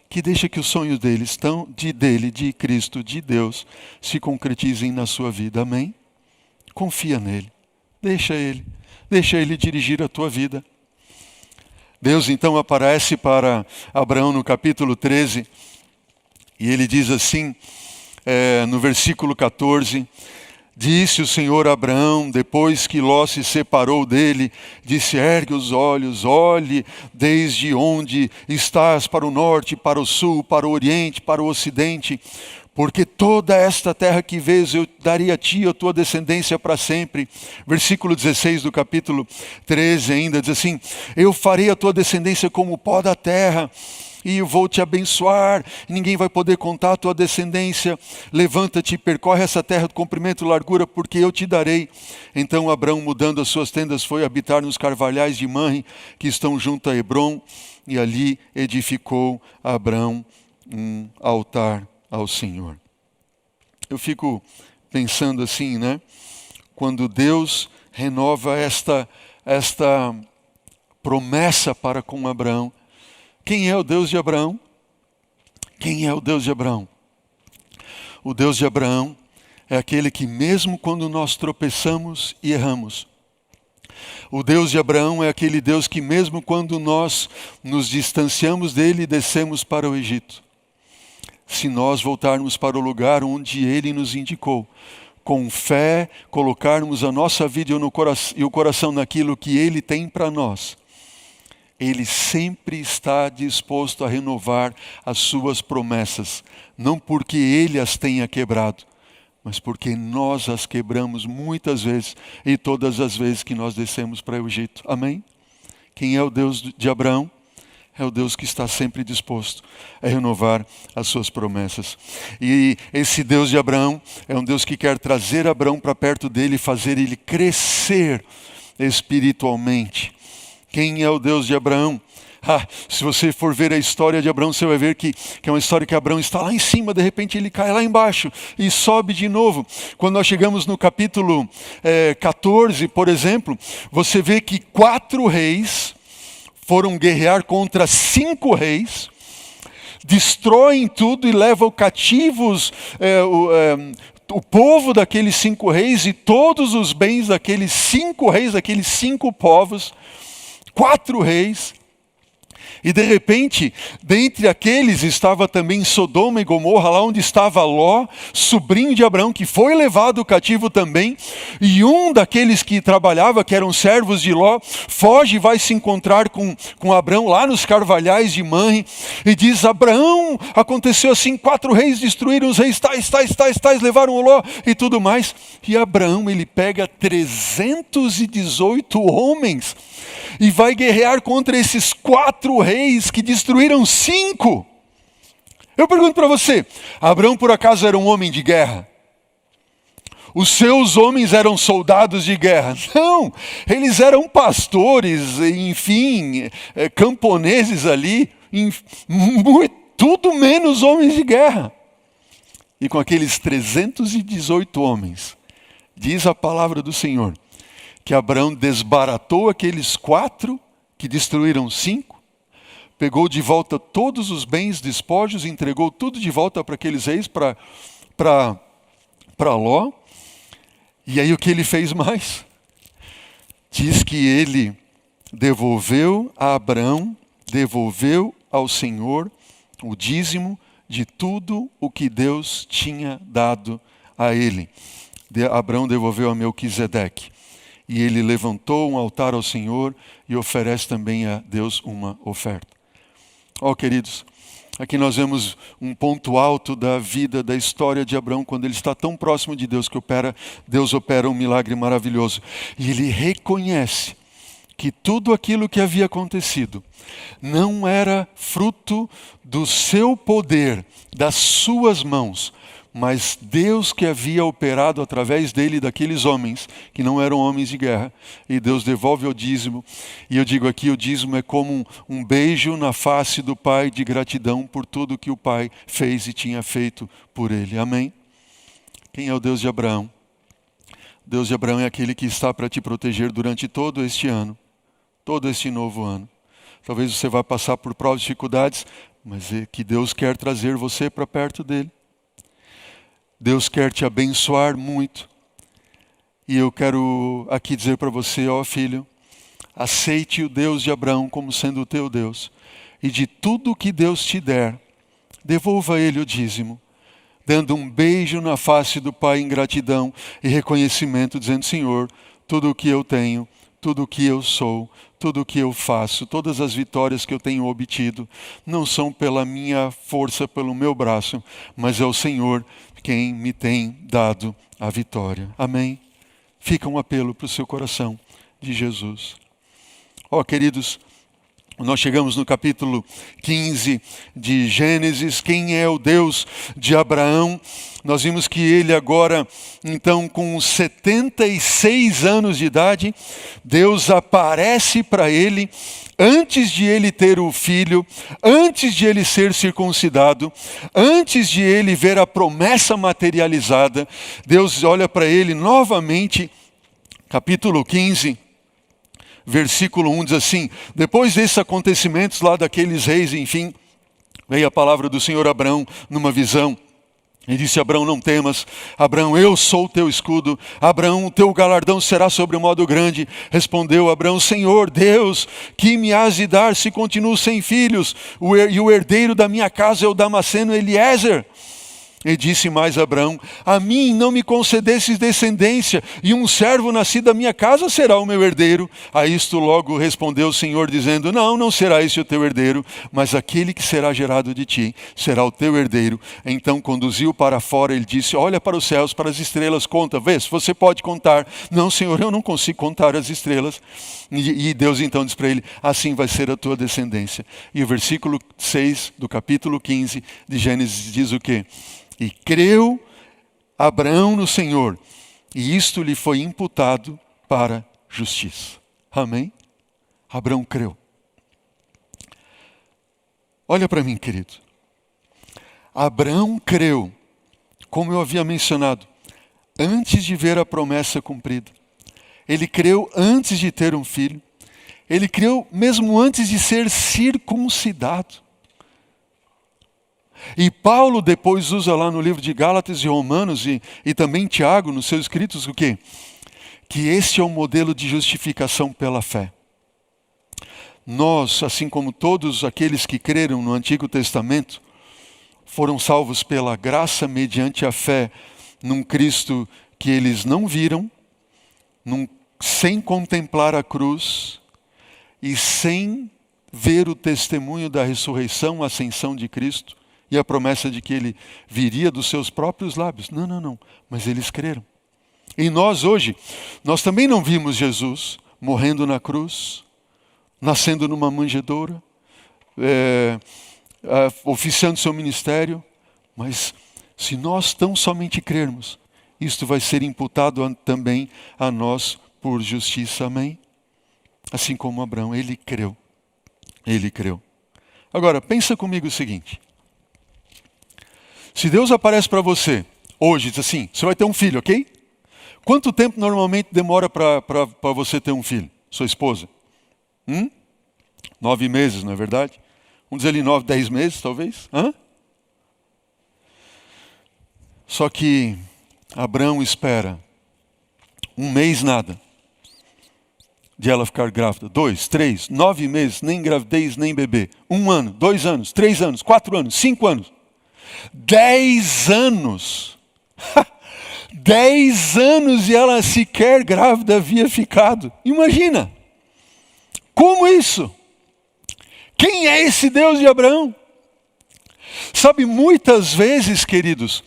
que deixe que os sonhos de Cristo, de Deus, se concretizem na sua vida. Amém? Confia nele. Deixa Ele dirigir a tua vida. Deus então aparece para Abraão no capítulo 13 e ele diz assim, no versículo 14, disse o Senhor a Abraão, depois que Ló se separou dele, disse, ergue os olhos, olhe desde onde estás para o norte, para o sul, para o oriente, para o ocidente, porque toda esta terra que vês eu daria a ti, a tua descendência para sempre. Versículo 16 do capítulo 13 ainda diz assim, eu farei a tua descendência como o pó da terra, e eu vou te abençoar, ninguém vai poder contar a tua descendência, levanta-te e percorre essa terra de comprimento e largura, porque eu te darei. Então Abraão, mudando as suas tendas, foi habitar nos carvalhais de Manre, que estão junto a Hebrom, e ali edificou Abraão um altar ao Senhor. Eu fico pensando assim, né? Quando Deus renova esta promessa para com Abraão, quem é o Deus de Abraão? Quem é o Deus de Abraão? O Deus de Abraão é aquele que mesmo quando nós tropeçamos e erramos, o Deus de Abraão é aquele Deus que mesmo quando nós nos distanciamos dele e descemos para o Egito, se nós voltarmos para o lugar onde Ele nos indicou, com fé, colocarmos a nossa vida e o coração naquilo que Ele tem para nós, Ele sempre está disposto a renovar as suas promessas, não porque Ele as tenha quebrado, mas porque nós as quebramos muitas vezes e todas as vezes que nós descemos para o Egito. Amém? Quem é o Deus de Abraão? É o Deus que está sempre disposto a renovar as suas promessas. E esse Deus de Abraão é um Deus que quer trazer Abraão para perto dele e fazer ele crescer espiritualmente. Quem é o Deus de Abraão? Se você for ver a história de Abraão, você vai ver que é uma história que Abraão está lá em cima, de repente ele cai lá embaixo e sobe de novo. Quando nós chegamos no capítulo 14, por exemplo, você vê que 4 reis foram guerrear contra 5 reis, destroem tudo e levam cativos o povo daqueles 5 reis e todos os bens daqueles 5 reis, daqueles 5 povos, 4 reis. E de repente, dentre aqueles estava também Sodoma e Gomorra, lá onde estava Ló, sobrinho de Abraão, que foi levado cativo também. E um daqueles que trabalhava, que eram servos de Ló, foge e vai se encontrar com Abraão lá nos carvalhais de Manre. E diz: Abraão, aconteceu assim, 4 reis destruíram os reis tais, levaram o Ló e tudo mais. E Abraão, ele pega 318 homens e vai guerrear contra esses 4 reis que destruíram 5. Eu pergunto para você, Abraão por acaso era um homem de guerra? Os seus homens eram soldados de guerra? Não, eles eram pastores, enfim, camponeses ali, tudo menos homens de guerra. E com aqueles 318 homens, diz a palavra do Senhor, que Abraão desbaratou aqueles 4 que destruíram 5, pegou de volta todos os bens, despojos, entregou tudo de volta para aqueles reis, para Ló. E aí o que ele fez mais? Diz que ele devolveu a Abraão, devolveu ao Senhor o dízimo de tudo o que Deus tinha dado a ele. Abraão devolveu a Melquisedeque. E ele levantou um altar ao Senhor e oferece também a Deus uma oferta. Queridos, aqui nós vemos um ponto alto da vida, da história de Abraão, quando ele está tão próximo de Deus, que Deus opera um milagre maravilhoso. E ele reconhece que tudo aquilo que havia acontecido não era fruto do seu poder, das suas mãos, mas Deus que havia operado através dele e daqueles homens, que não eram homens de guerra, e Deus devolve o dízimo. E eu digo aqui, o dízimo é como um beijo na face do Pai de gratidão por tudo que o Pai fez e tinha feito por ele. Amém? Quem é o Deus de Abraão? Deus de Abraão é aquele que está para te proteger durante todo este ano, todo este novo ano. Talvez você vá passar por provas e dificuldades, mas é que Deus quer trazer você para perto dele. Deus quer te abençoar muito. E eu quero aqui dizer para você, filho, aceite o Deus de Abraão como sendo o teu Deus. E de tudo que Deus te der, devolva a ele o dízimo, dando um beijo na face do Pai em gratidão e reconhecimento, dizendo: Senhor, tudo o que eu tenho, tudo o que eu sou, tudo o que eu faço, todas as vitórias que eu tenho obtido, não são pela minha força, pelo meu braço, mas é o Senhor quem me tem dado a vitória. Amém? Fica um apelo para o seu coração de Jesus. Queridos, nós chegamos no capítulo 15 de Gênesis. Quem é o Deus de Abraão? Nós vimos que ele agora, então, com 76 anos de idade, Deus aparece para ele, antes de ele ter o filho, antes de ele ser circuncidado, antes de ele ver a promessa materializada. Deus olha para ele novamente, capítulo 15, versículo 1 diz assim: depois desses acontecimentos lá daqueles reis, enfim, veio a palavra do Senhor a Abraão numa visão. E disse: Abraão, não temas. Abraão, eu sou o teu escudo. Abraão, o teu galardão será sobre o modo grande. Respondeu Abraão: Senhor Deus, que me has de dar se continuo sem filhos? E o herdeiro da minha casa é o Damasceno Eliezer. E disse mais a Abraão: a mim não me concedesses descendência, e um servo nascido da minha casa será o meu herdeiro. A isto logo respondeu o Senhor, dizendo: não será esse o teu herdeiro, mas aquele que será gerado de ti será o teu herdeiro. Então conduziu para fora, ele disse: olha para os céus, para as estrelas, conta, vê se você pode contar. Não, Senhor, eu não consigo contar as estrelas. E Deus então diz para ele: assim vai ser a tua descendência. E o versículo 6 do capítulo 15 de Gênesis diz o quê? E creu Abraão no Senhor, e isto lhe foi imputado para justiça. Amém? Abraão creu. Olha para mim, querido. Abraão creu, como eu havia mencionado, antes de ver a promessa cumprida. Ele creu antes de ter um filho. Ele creu mesmo antes de ser circuncidado. E Paulo depois usa lá no livro de Gálatas e Romanos e também Tiago, nos seus escritos, o quê? Que este é o modelo de justificação pela fé. Nós, assim como todos aqueles que creram no Antigo Testamento, foram salvos pela graça mediante a fé num Cristo que eles não viram, sem contemplar a cruz e sem ver o testemunho da ressurreição, a ascensão de Cristo, e a promessa de que ele viria dos seus próprios lábios. Não. Mas eles creram. E nós hoje, nós também não vimos Jesus morrendo na cruz, nascendo numa manjedoura, oficiando seu ministério. Mas se nós tão somente crermos, isto vai ser imputado também a nós por justiça. Amém? Assim como Abraão, ele creu. Ele creu. Agora, pensa comigo o seguinte. Se Deus aparece para você hoje, diz assim: você vai ter um filho, ok? Quanto tempo normalmente demora para você ter um filho? Sua esposa? 9 meses, não é verdade? Vamos dizer ali 9, 10 meses, talvez? Só que Abraão espera 1 mês nada de ela ficar grávida. 2, 3, 9 meses, nem gravidez, nem bebê. 1 ano, 2 anos, 3 anos, 4 anos, 5 anos. 10 anos. 10 anos e ela sequer grávida havia ficado. Imagina. Como isso? Quem é esse Deus de Abraão? Sabe, muitas vezes, queridos,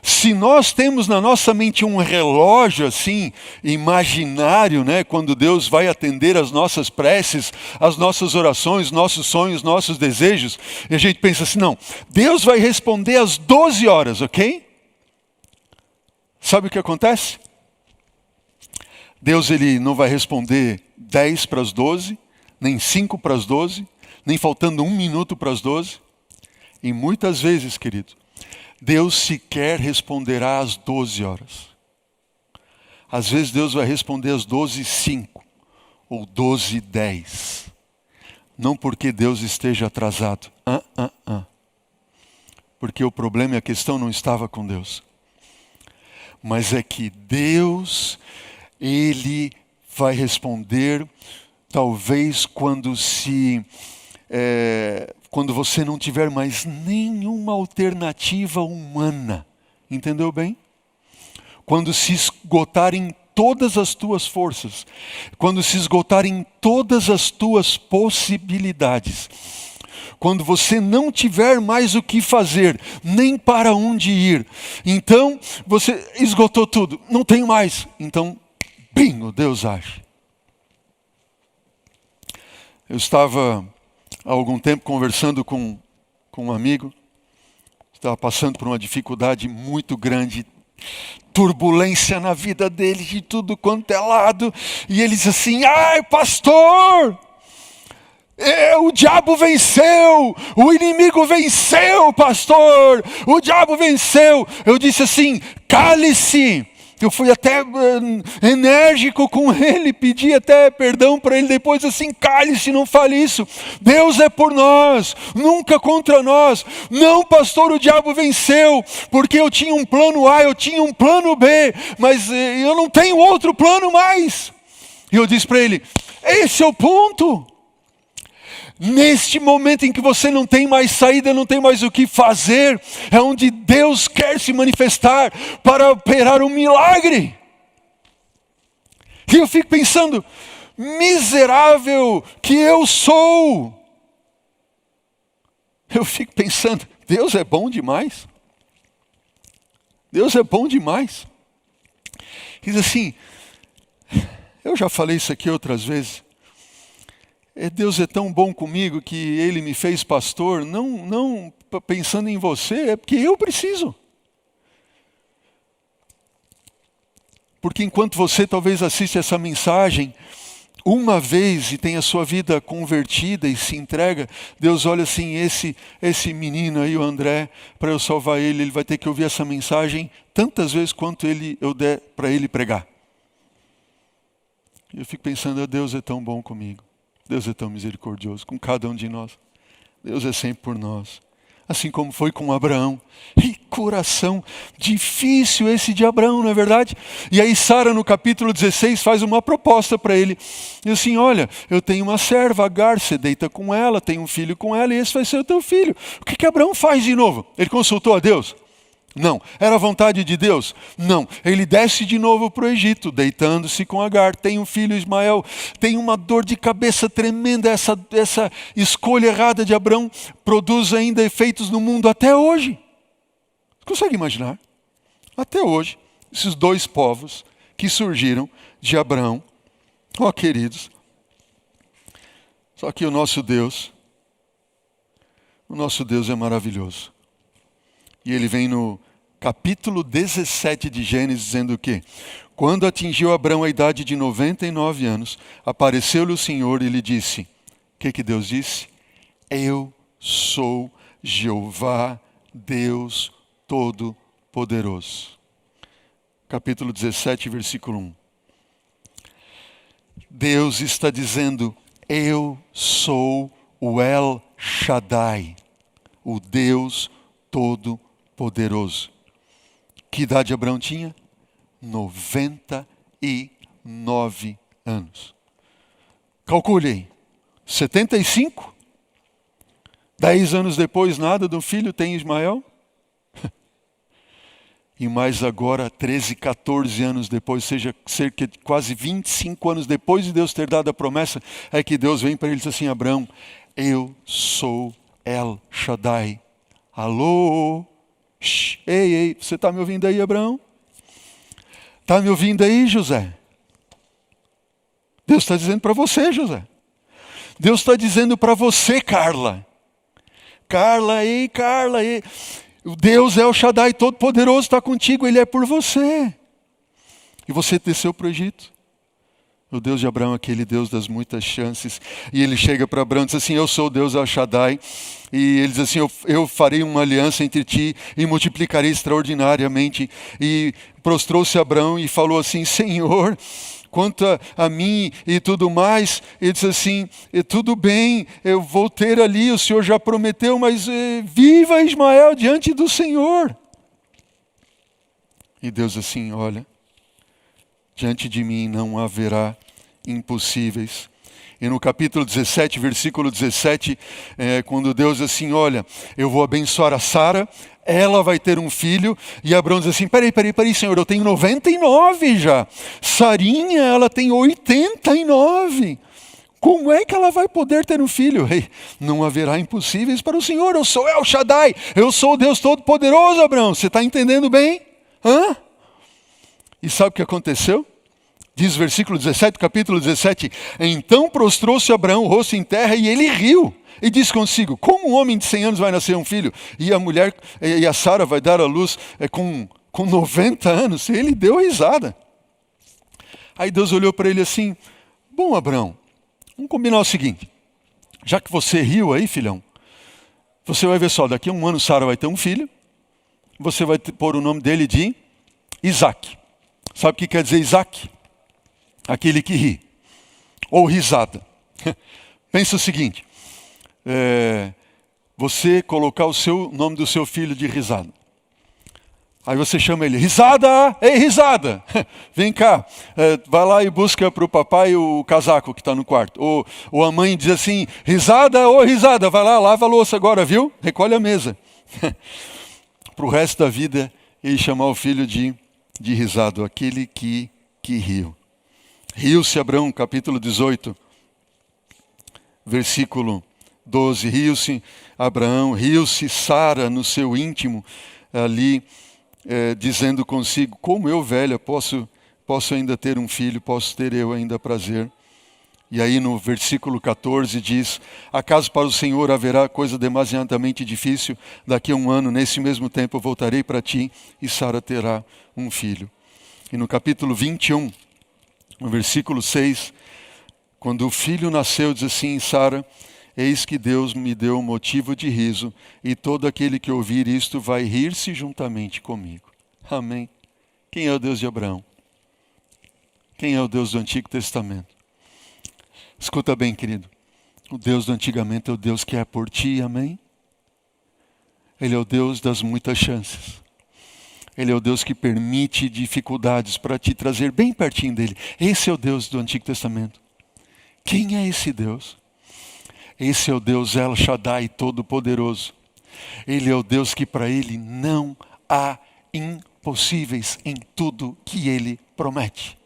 se nós temos na nossa mente um relógio assim, imaginário, né, quando Deus vai atender as nossas preces, as nossas orações, nossos sonhos, nossos desejos, e a gente pensa assim: não, Deus vai responder às 12 horas, ok? Sabe o que acontece? Deus, ele não vai responder 10 para as 12, nem 5 para as 12, nem faltando 1 minuto para as 12. E muitas vezes, querido, Deus sequer responderá às 12 horas. Às vezes Deus vai responder às 12h05 ou 12h10. Não porque Deus esteja atrasado. Porque o problema e a questão não estava com Deus. Mas é que Deus, ele vai responder talvez quando você não tiver mais nenhuma alternativa humana. Entendeu bem? Quando se esgotarem todas as tuas forças, quando se esgotarem todas as tuas possibilidades, quando você não tiver mais o que fazer, nem para onde ir, então você esgotou tudo, não tem mais. Então, bingo, Deus age. Eu estava há algum tempo conversando com um amigo, estava passando por uma dificuldade muito grande, turbulência na vida dele, de tudo quanto é lado, e ele disse assim: ai, pastor, o diabo venceu, o inimigo venceu, pastor, o diabo venceu. Eu disse assim: cale-se. Eu fui até enérgico com ele, pedi até perdão para ele depois, assim: cale-se, não fale isso. Deus é por nós, nunca contra nós. Não, pastor, o diabo venceu, porque eu tinha um plano A, eu tinha um plano B, mas eu não tenho outro plano mais. E eu disse para ele: esse é o ponto. Neste momento em que você não tem mais saída, não tem mais o que fazer, é onde Deus quer se manifestar para operar um milagre. E eu fico pensando, miserável que eu sou. Eu fico pensando, Deus é bom demais. Deus é bom demais. Diz assim, eu já falei isso aqui outras vezes. Deus é tão bom comigo que Ele me fez pastor, não pensando em você, é porque eu preciso. Porque enquanto você talvez assiste essa mensagem uma vez e tem a sua vida convertida e se entrega, Deus olha assim, esse menino aí, o André, para eu salvar ele vai ter que ouvir essa mensagem tantas vezes quanto eu der para ele pregar. E eu fico pensando, Deus é tão bom comigo. Deus é tão misericordioso com cada um de nós. Deus é sempre por nós. Assim como foi com Abraão. E coração difícil esse de Abraão, não é verdade? E aí Sara no capítulo 16 faz uma proposta para ele. E assim, olha, eu tenho uma serva, Agar, você deita com ela, tem um filho com ela e esse vai ser o teu filho. O que Abraão faz de novo? Ele consultou a Deus? Não. Era a vontade de Deus? Não. Ele desce de novo para o Egito, deitando-se com Agar. Tem um filho, Ismael. Tem uma dor de cabeça tremenda. Essa escolha errada de Abraão produz ainda efeitos no mundo até hoje. Você consegue imaginar? Até hoje, esses dois povos que surgiram de Abraão. Ó, queridos. Só que o nosso Deus é maravilhoso. E ele vem no capítulo 17 de Gênesis dizendo o quê? Quando atingiu Abraão a idade de 99 anos, apareceu-lhe o Senhor e lhe disse, o que Deus disse? Eu sou Jeová, Deus Todo-Poderoso. Capítulo 17, versículo 1. Deus está dizendo, eu sou o El Shaddai, o Deus Todo-Poderoso. Que idade Abraão tinha? 99 anos. Calculei. 75? 10 anos depois, nada do filho, tem Ismael? E mais agora, 13, 14 anos depois, seja cerca de quase 25 anos depois de Deus ter dado a promessa, é que Deus vem para ele e diz assim, Abraão, eu sou El Shaddai. Alô? Ei, você está me ouvindo aí, Abraão? Está me ouvindo aí, José? Deus está dizendo para você, José. Deus está dizendo para você, Carla. Carla. O Deus é o Shaddai Todo-Poderoso, está contigo, Ele é por você. E você desceu para o Egito. O Deus de Abraão é aquele Deus das muitas chances. E ele chega para Abraão e diz assim, eu sou o Deus El Shaddai. E ele diz assim, eu farei uma aliança entre ti e multiplicarei extraordinariamente. E prostrou-se Abraão e falou assim, Senhor, quanto a mim e tudo mais, ele disse assim, tudo bem, eu vou ter ali, o Senhor já prometeu, mas viva Ismael diante do Senhor. E Deus assim, olha, diante de mim não haverá impossíveis. E no capítulo 17, versículo 17, quando Deus diz assim, olha, eu vou abençoar a Sara, ela vai ter um filho, e Abraão diz assim, peraí, Senhor, eu tenho 99 já. Sarinha, ela tem 89. Como é que ela vai poder ter um filho? Não haverá impossíveis para o Senhor, eu sou El Shaddai, eu sou o Deus Todo-Poderoso, Abraão, você está entendendo bem? Hã? E sabe o que aconteceu? Diz o versículo 17, capítulo 17, então prostrou-se Abraão o rosto em terra e ele riu. E disse consigo, como um homem de 100 anos vai nascer um filho? E a mulher, e a Sara vai dar à luz com 90 anos? E ele deu risada. Aí Deus olhou para ele assim, bom Abraão, vamos combinar o seguinte, já que você riu aí, filhão, você vai ver só, daqui a um ano Sara vai ter um filho, você vai pôr o nome dele de Isaac. Sabe o que quer dizer Isaac? Aquele que ri, ou risada. Pensa o seguinte, você colocar o nome do seu filho de risada. Aí você chama ele, risada, ei risada, vem cá, vai lá e busca para o papai o casaco que está no quarto. Ou a mãe diz assim, risada, ô risada, vai lá, lava a louça agora, viu? Recolhe a mesa. Para o resto da vida, ele chamar o filho de risado, aquele que riu. Riu-se Abrão, capítulo 18, versículo 12. Riu-se Abraão, riu-se Sara no seu íntimo, ali, dizendo consigo, como eu velha posso ainda ter um filho, posso ter eu ainda prazer. E aí no versículo 14 diz, acaso para o Senhor haverá coisa demasiadamente difícil? Daqui a um ano, nesse mesmo tempo, eu voltarei para ti e Sara terá um filho. E no capítulo 21, no versículo 6, quando o filho nasceu, diz assim, Sara, eis que Deus me deu motivo de riso, e todo aquele que ouvir isto vai rir-se juntamente comigo. Amém. Quem é o Deus de Abraão? Quem é o Deus do Antigo Testamento? Escuta bem, querido. O Deus do antigamente é o Deus que é por ti, amém? Ele é o Deus das muitas chances. Ele é o Deus que permite dificuldades para te trazer bem pertinho dele. Esse é o Deus do Antigo Testamento. Quem é esse Deus? Esse é o Deus El Shaddai, Todo-Poderoso. Ele é o Deus que para ele não há impossíveis em tudo que ele promete.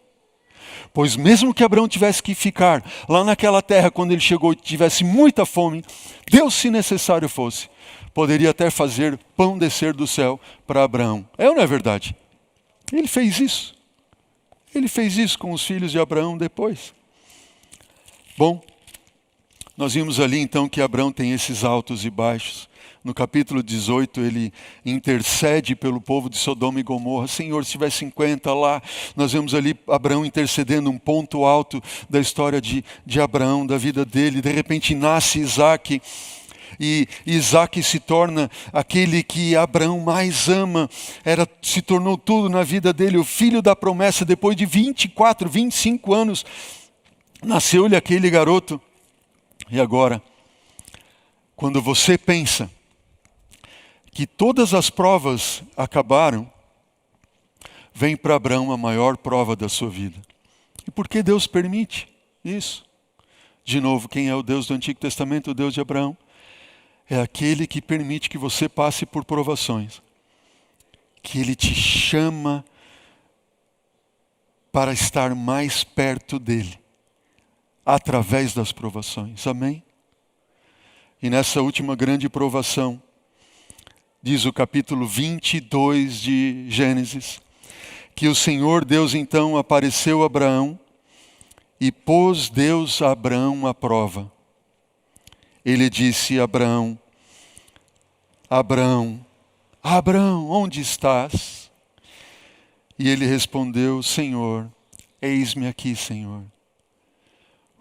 Pois mesmo que Abraão tivesse que ficar lá naquela terra quando ele chegou e tivesse muita fome, Deus, se necessário fosse, poderia até fazer pão descer do céu para Abraão. É ou não é verdade? Ele fez isso. Ele fez isso com os filhos de Abraão depois. Bom, nós vimos ali então que Abraão tem esses altos e baixos. No capítulo 18, ele intercede pelo povo de Sodoma e Gomorra. Senhor, se tiver 50 lá, nós vemos ali Abraão intercedendo, um ponto alto da história de Abraão, da vida dele. De repente nasce Isaac, e Isaac se torna aquele que Abraão mais ama. Se tornou tudo na vida dele, o filho da promessa. Depois de 24, 25 anos, nasceu-lhe aquele garoto. E agora, quando você pensa que todas as provas acabaram, vem para Abraão a maior prova da sua vida. E por que Deus permite isso? De novo, quem é o Deus do Antigo Testamento, o Deus de Abraão? É aquele que permite que você passe por provações. Que Ele te chama para estar mais perto dEle, através das provações. Amém? E nessa última grande provação, diz o capítulo 22 de Gênesis, que o Senhor Deus então apareceu a Abraão e pôs Deus a Abraão à prova. Ele disse a Abraão, Abraão, Abraão, onde estás? E ele respondeu, Senhor, eis-me aqui, Senhor.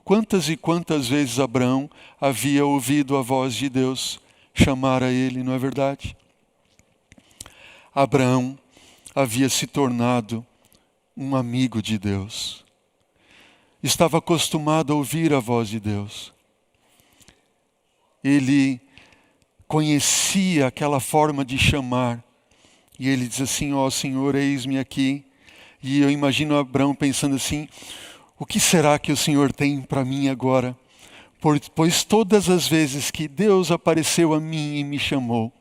Quantas e quantas vezes Abraão havia ouvido a voz de Deus chamar a ele, não é verdade? Abraão havia se tornado um amigo de Deus. Estava acostumado a ouvir a voz de Deus. Ele conhecia aquela forma de chamar. E ele diz assim, ó Senhor, eis-me aqui. E eu imagino Abraão pensando assim, o que será que o Senhor tem para mim agora? Pois todas as vezes que Deus apareceu a mim e me chamou,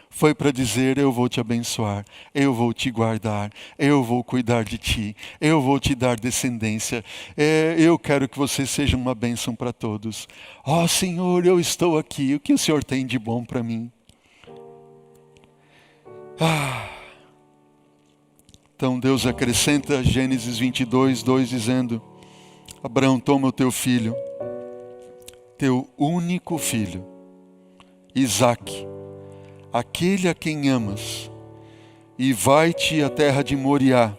foi para dizer, eu vou te abençoar, eu vou te guardar, eu vou cuidar de ti, eu vou te dar descendência, eu quero que você seja uma bênção para todos. Ó Senhor, eu estou aqui, o que o Senhor tem de bom para mim? Então Deus acrescenta Gênesis 22, 2, dizendo, Abraão, toma o teu filho, teu único filho, Isaque, aquele a quem amas, e vai-te à terra de Moriá,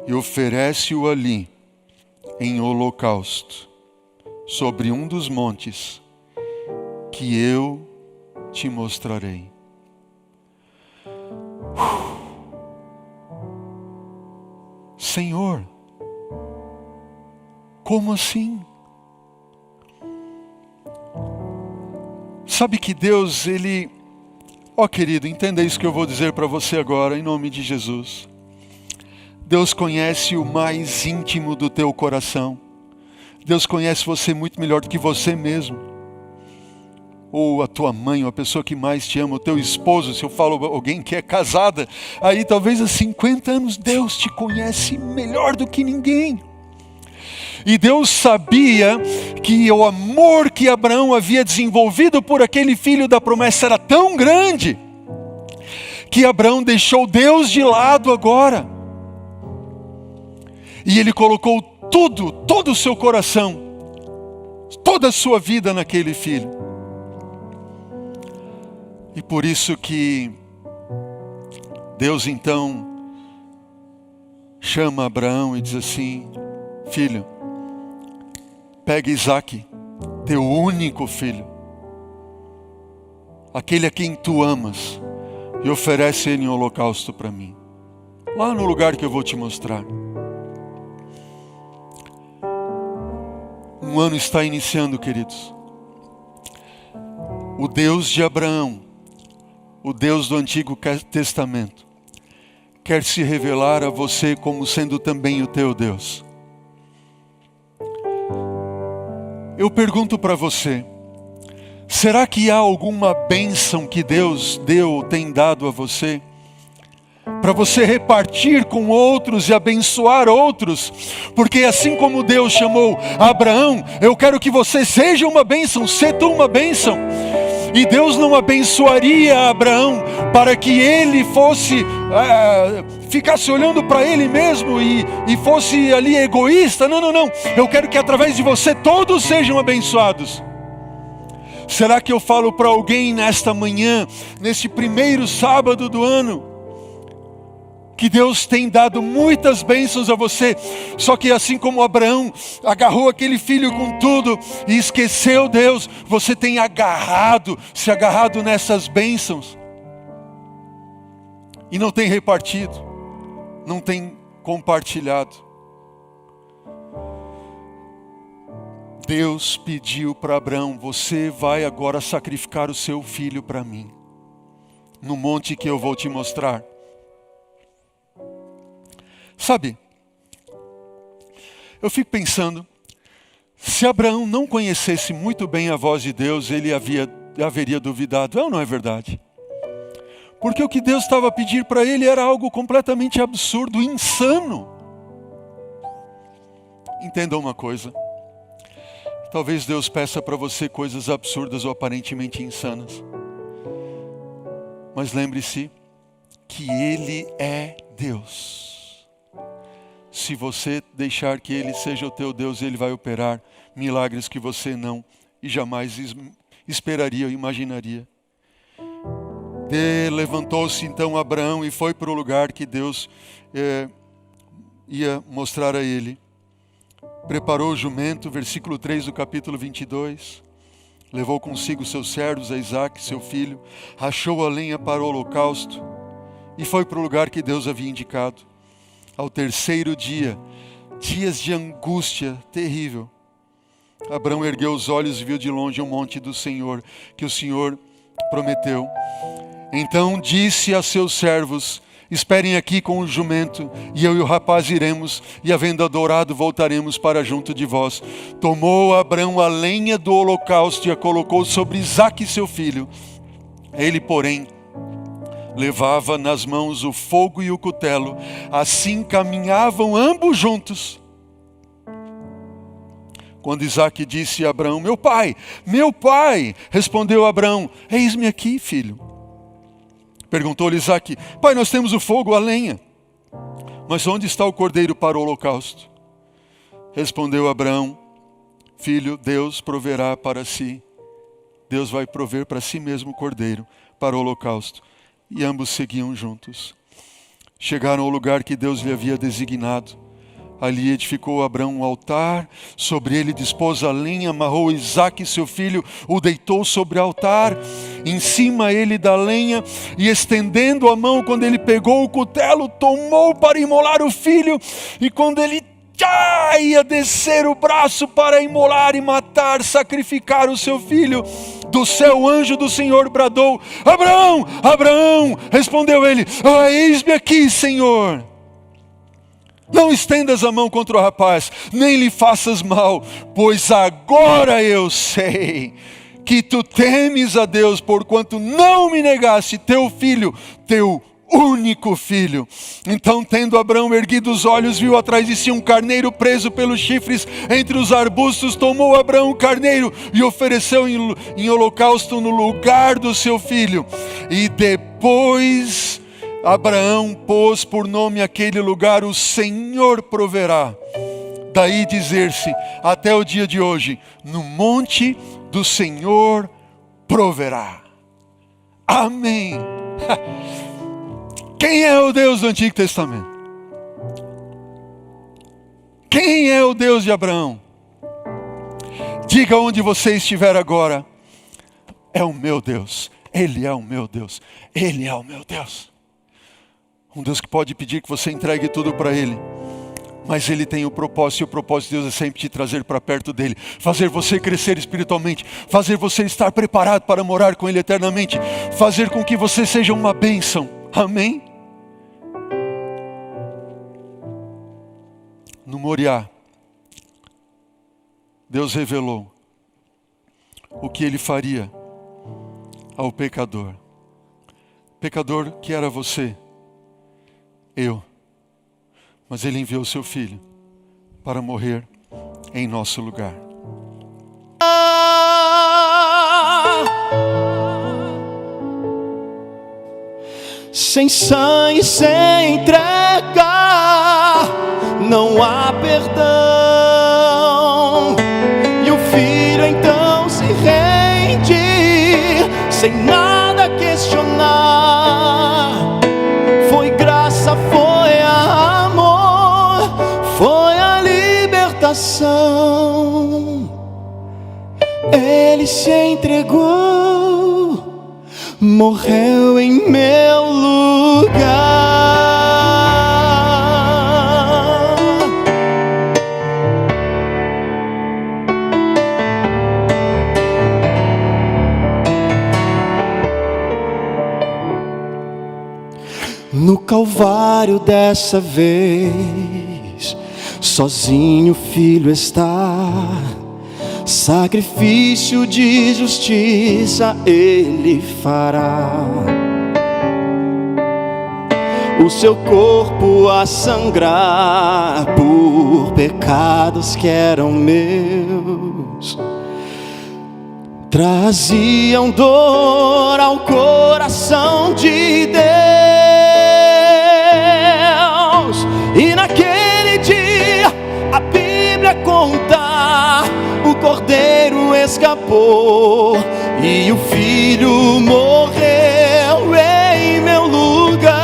e oferece-o ali, em holocausto, sobre um dos montes, que eu te mostrarei. Senhor, como assim? Sabe que Deus, Ele Ó querido, entenda isso que eu vou dizer para você agora, em nome de Jesus. Deus conhece o mais íntimo do teu coração. Deus conhece você muito melhor do que você mesmo. Ou a tua mãe, ou a pessoa que mais te ama, o teu esposo, se eu falo alguém que é casada, aí talvez há 50 anos, Deus te conhece melhor do que ninguém. E Deus sabia que o amor que Abraão havia desenvolvido por aquele filho da promessa era tão grande, que Abraão deixou Deus de lado agora. E ele colocou todo o seu coração, toda a sua vida naquele filho. E por isso que Deus então chama Abraão e diz assim: filho, pega Isaque, teu único filho, aquele a quem tu amas, e oferece ele em holocausto para mim, lá no lugar que eu vou te mostrar. Um ano está iniciando, queridos. O Deus de Abraão, o Deus do Antigo Testamento, quer se revelar a você como sendo também o teu Deus. Eu pergunto para você, será que há alguma bênção que Deus deu ou tem dado a você, para você repartir com outros e abençoar outros? Porque assim como Deus chamou Abraão, eu quero que você seja uma bênção, seja tu uma bênção. E Deus não abençoaria Abraão para que ele ficasse olhando para ele mesmo e fosse ali egoísta. Não. Eu quero que através de você todos sejam abençoados. Será que eu falo para alguém nesta manhã, neste primeiro sábado do ano, que Deus tem dado muitas bênçãos a você, só que assim como Abraão agarrou aquele filho com tudo e esqueceu Deus, você tem se agarrado nessas bênçãos e não tem repartido, não tem compartilhado. Deus pediu para Abraão: você vai agora sacrificar o seu filho para mim, no monte que eu vou te mostrar. Sabe, eu fico pensando, se Abraão não conhecesse muito bem a voz de Deus, ele haveria duvidado. É ou não é verdade? Porque o que Deus estava a pedir para ele era algo completamente absurdo, insano. Entenda uma coisa, talvez Deus peça para você coisas absurdas ou aparentemente insanas, mas lembre-se que Ele é Deus. Se você deixar que Ele seja o teu Deus, Ele vai operar milagres que você não e jamais esperaria ou imaginaria. Levantou-se então Abraão e foi para o lugar que Deus ia mostrar a ele. Preparou o jumento, versículo 3 do capítulo 22. Levou consigo seus servos, a Isaque, seu filho, rachou a lenha para o holocausto e foi para o lugar que Deus havia indicado. Ao terceiro dia, dias de angústia terrível, Abraão ergueu os olhos e viu de longe o monte do Senhor, que o Senhor prometeu. Então disse a seus servos: esperem aqui com o jumento, e eu e o rapaz iremos, e havendo adorado, voltaremos para junto de vós. Tomou Abraão a lenha do holocausto e a colocou sobre Isaque seu filho. Ele, porém, levava nas mãos o fogo e o cutelo. Assim caminhavam ambos juntos. Quando Isaque disse a Abraão: meu pai, respondeu Abraão: eis-me aqui, filho. Perguntou-lhe Isaque: pai, nós temos o fogo, a lenha, mas onde está o cordeiro para o holocausto? Respondeu Abraão: filho, Deus proverá para si. Deus vai prover para si mesmo o cordeiro para o holocausto. E ambos seguiam juntos. Chegaram ao lugar que Deus lhe havia designado. Ali edificou Abraão um altar, sobre ele dispôs a lenha, amarrou Isaque seu filho, o deitou sobre o altar, em cima ele da lenha, e estendendo a mão, quando ele pegou o cutelo, tomou para imolar o filho, e quando ele ia descer o braço para imolar e matar, sacrificar o seu filho, Do céu o anjo do Senhor bradou: Abraão, Abraão! Respondeu ele: eis-me aqui, Senhor. Não estendas a mão contra o rapaz, nem lhe faças mal, pois agora eu sei que tu temes a Deus, porquanto não me negaste teu filho, teu único filho. Então, tendo Abraão erguido os olhos, viu atrás de si um carneiro preso pelos chifres entre os arbustos. Tomou Abraão o carneiro e ofereceu em holocausto no lugar do seu filho. E depois Abraão pôs por nome aquele lugar: o Senhor proverá. Daí dizer-se até o dia de hoje: no monte do Senhor proverá. Amém. Quem é o Deus do Antigo Testamento? Quem é o Deus de Abraão? Diga onde você estiver agora: é o meu Deus. Ele é o meu Deus. Ele é o meu Deus. Um Deus que pode pedir que você entregue tudo para Ele. Mas Ele tem o propósito, e o propósito de Deus é sempre te trazer para perto dEle. Fazer você crescer espiritualmente. Fazer você estar preparado para morar com Ele eternamente. Fazer com que você seja uma bênção. Amém? No Moriá, Deus revelou o que Ele faria ao pecador. Pecador que era você, eu. Mas Ele enviou seu Filho para morrer em nosso lugar. Sem sangue, sem entrega, não há perdão. E o Filho então se rende, sem nada questionar. Foi graça, foi amor, foi a libertação. Ele se entregou, morreu em meu lugar. No Calvário dessa vez, sozinho o Filho está. Sacrifício de justiça Ele fará. O seu corpo a sangrar por pecados que eram meus, traziam dor ao coração de Deus. E naquele dia a Bíblia conta: o Cordeiro escapou e o Filho morreu em meu lugar.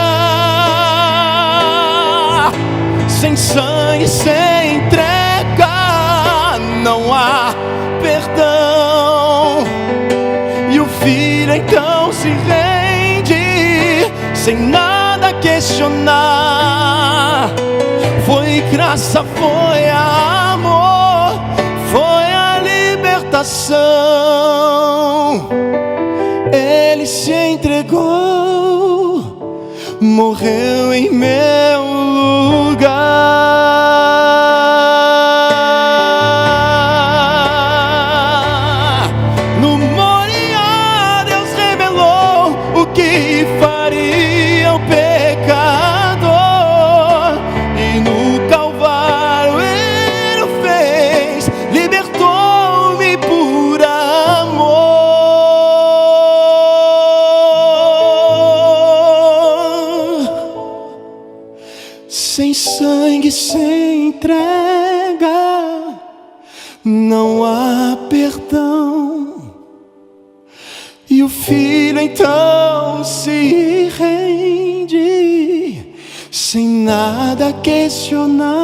Sem sangue, sem entrega, não há perdão. E o Filho então se rende, sem nada questionar. Foi graça, foi amor, foi a libertação. Ele se entregou, morreu em meu lugar. No Moriá Deus revelou o que faria o pecador, e no Calvário Ele o fez, libertou-me por amor. Sem sangue, sem entrega, não há perdão. E o Filho então se rende, sem nada questionar.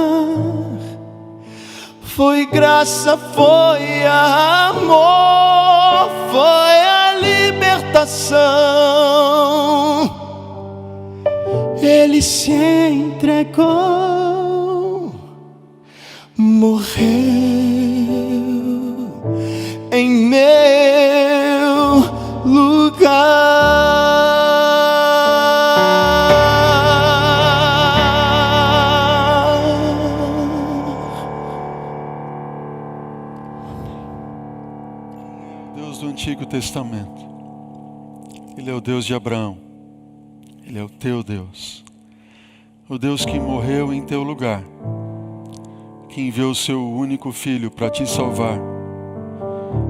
Foi graça, foi amor, foi a libertação. Ele se entregou, morreu em meu Deus do Antigo Testamento. Ele é o Deus de Abraão. Ele é o teu Deus. O Deus que morreu em teu lugar, que enviou o seu único filho para te salvar.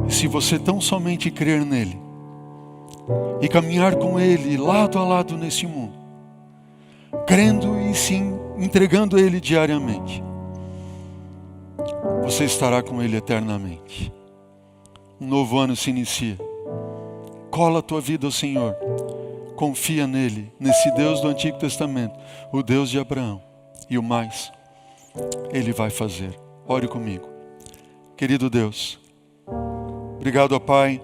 E se você tão somente crer nele e caminhar com ele lado a lado nesse mundo, crendo e se entregando a ele diariamente, você estará com ele eternamente. Um novo ano se inicia. Cola a tua vida ao Senhor. Confia nele, nesse Deus do Antigo Testamento, o Deus de Abraão. E o mais, ele vai fazer. Ore comigo. Querido Deus, obrigado, ó Pai,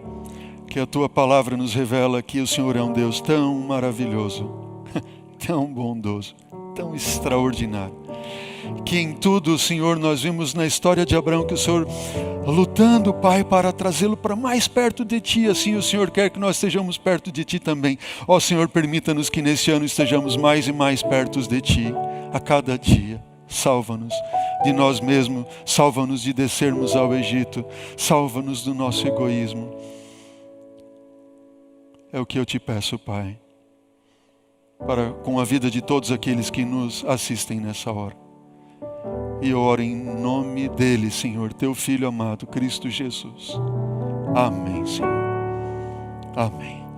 que a tua palavra nos revela que o Senhor é um Deus tão maravilhoso, tão bondoso, tão extraordinário, que em tudo, Senhor, nós vimos na história de Abraão que o Senhor lutando, Pai, para trazê-lo para mais perto de Ti. Assim o Senhor quer que nós estejamos perto de Ti também. Ó Senhor, permita-nos que nesse ano estejamos mais e mais perto de Ti a cada dia. Salva-nos de nós mesmos, salva-nos de descermos ao Egito, salva-nos do nosso egoísmo. É o que eu te peço, Pai, para com a vida de todos aqueles que nos assistem nessa hora. E eu oro em nome dele, Senhor, teu Filho amado, Cristo Jesus. Amém, Senhor. Amém.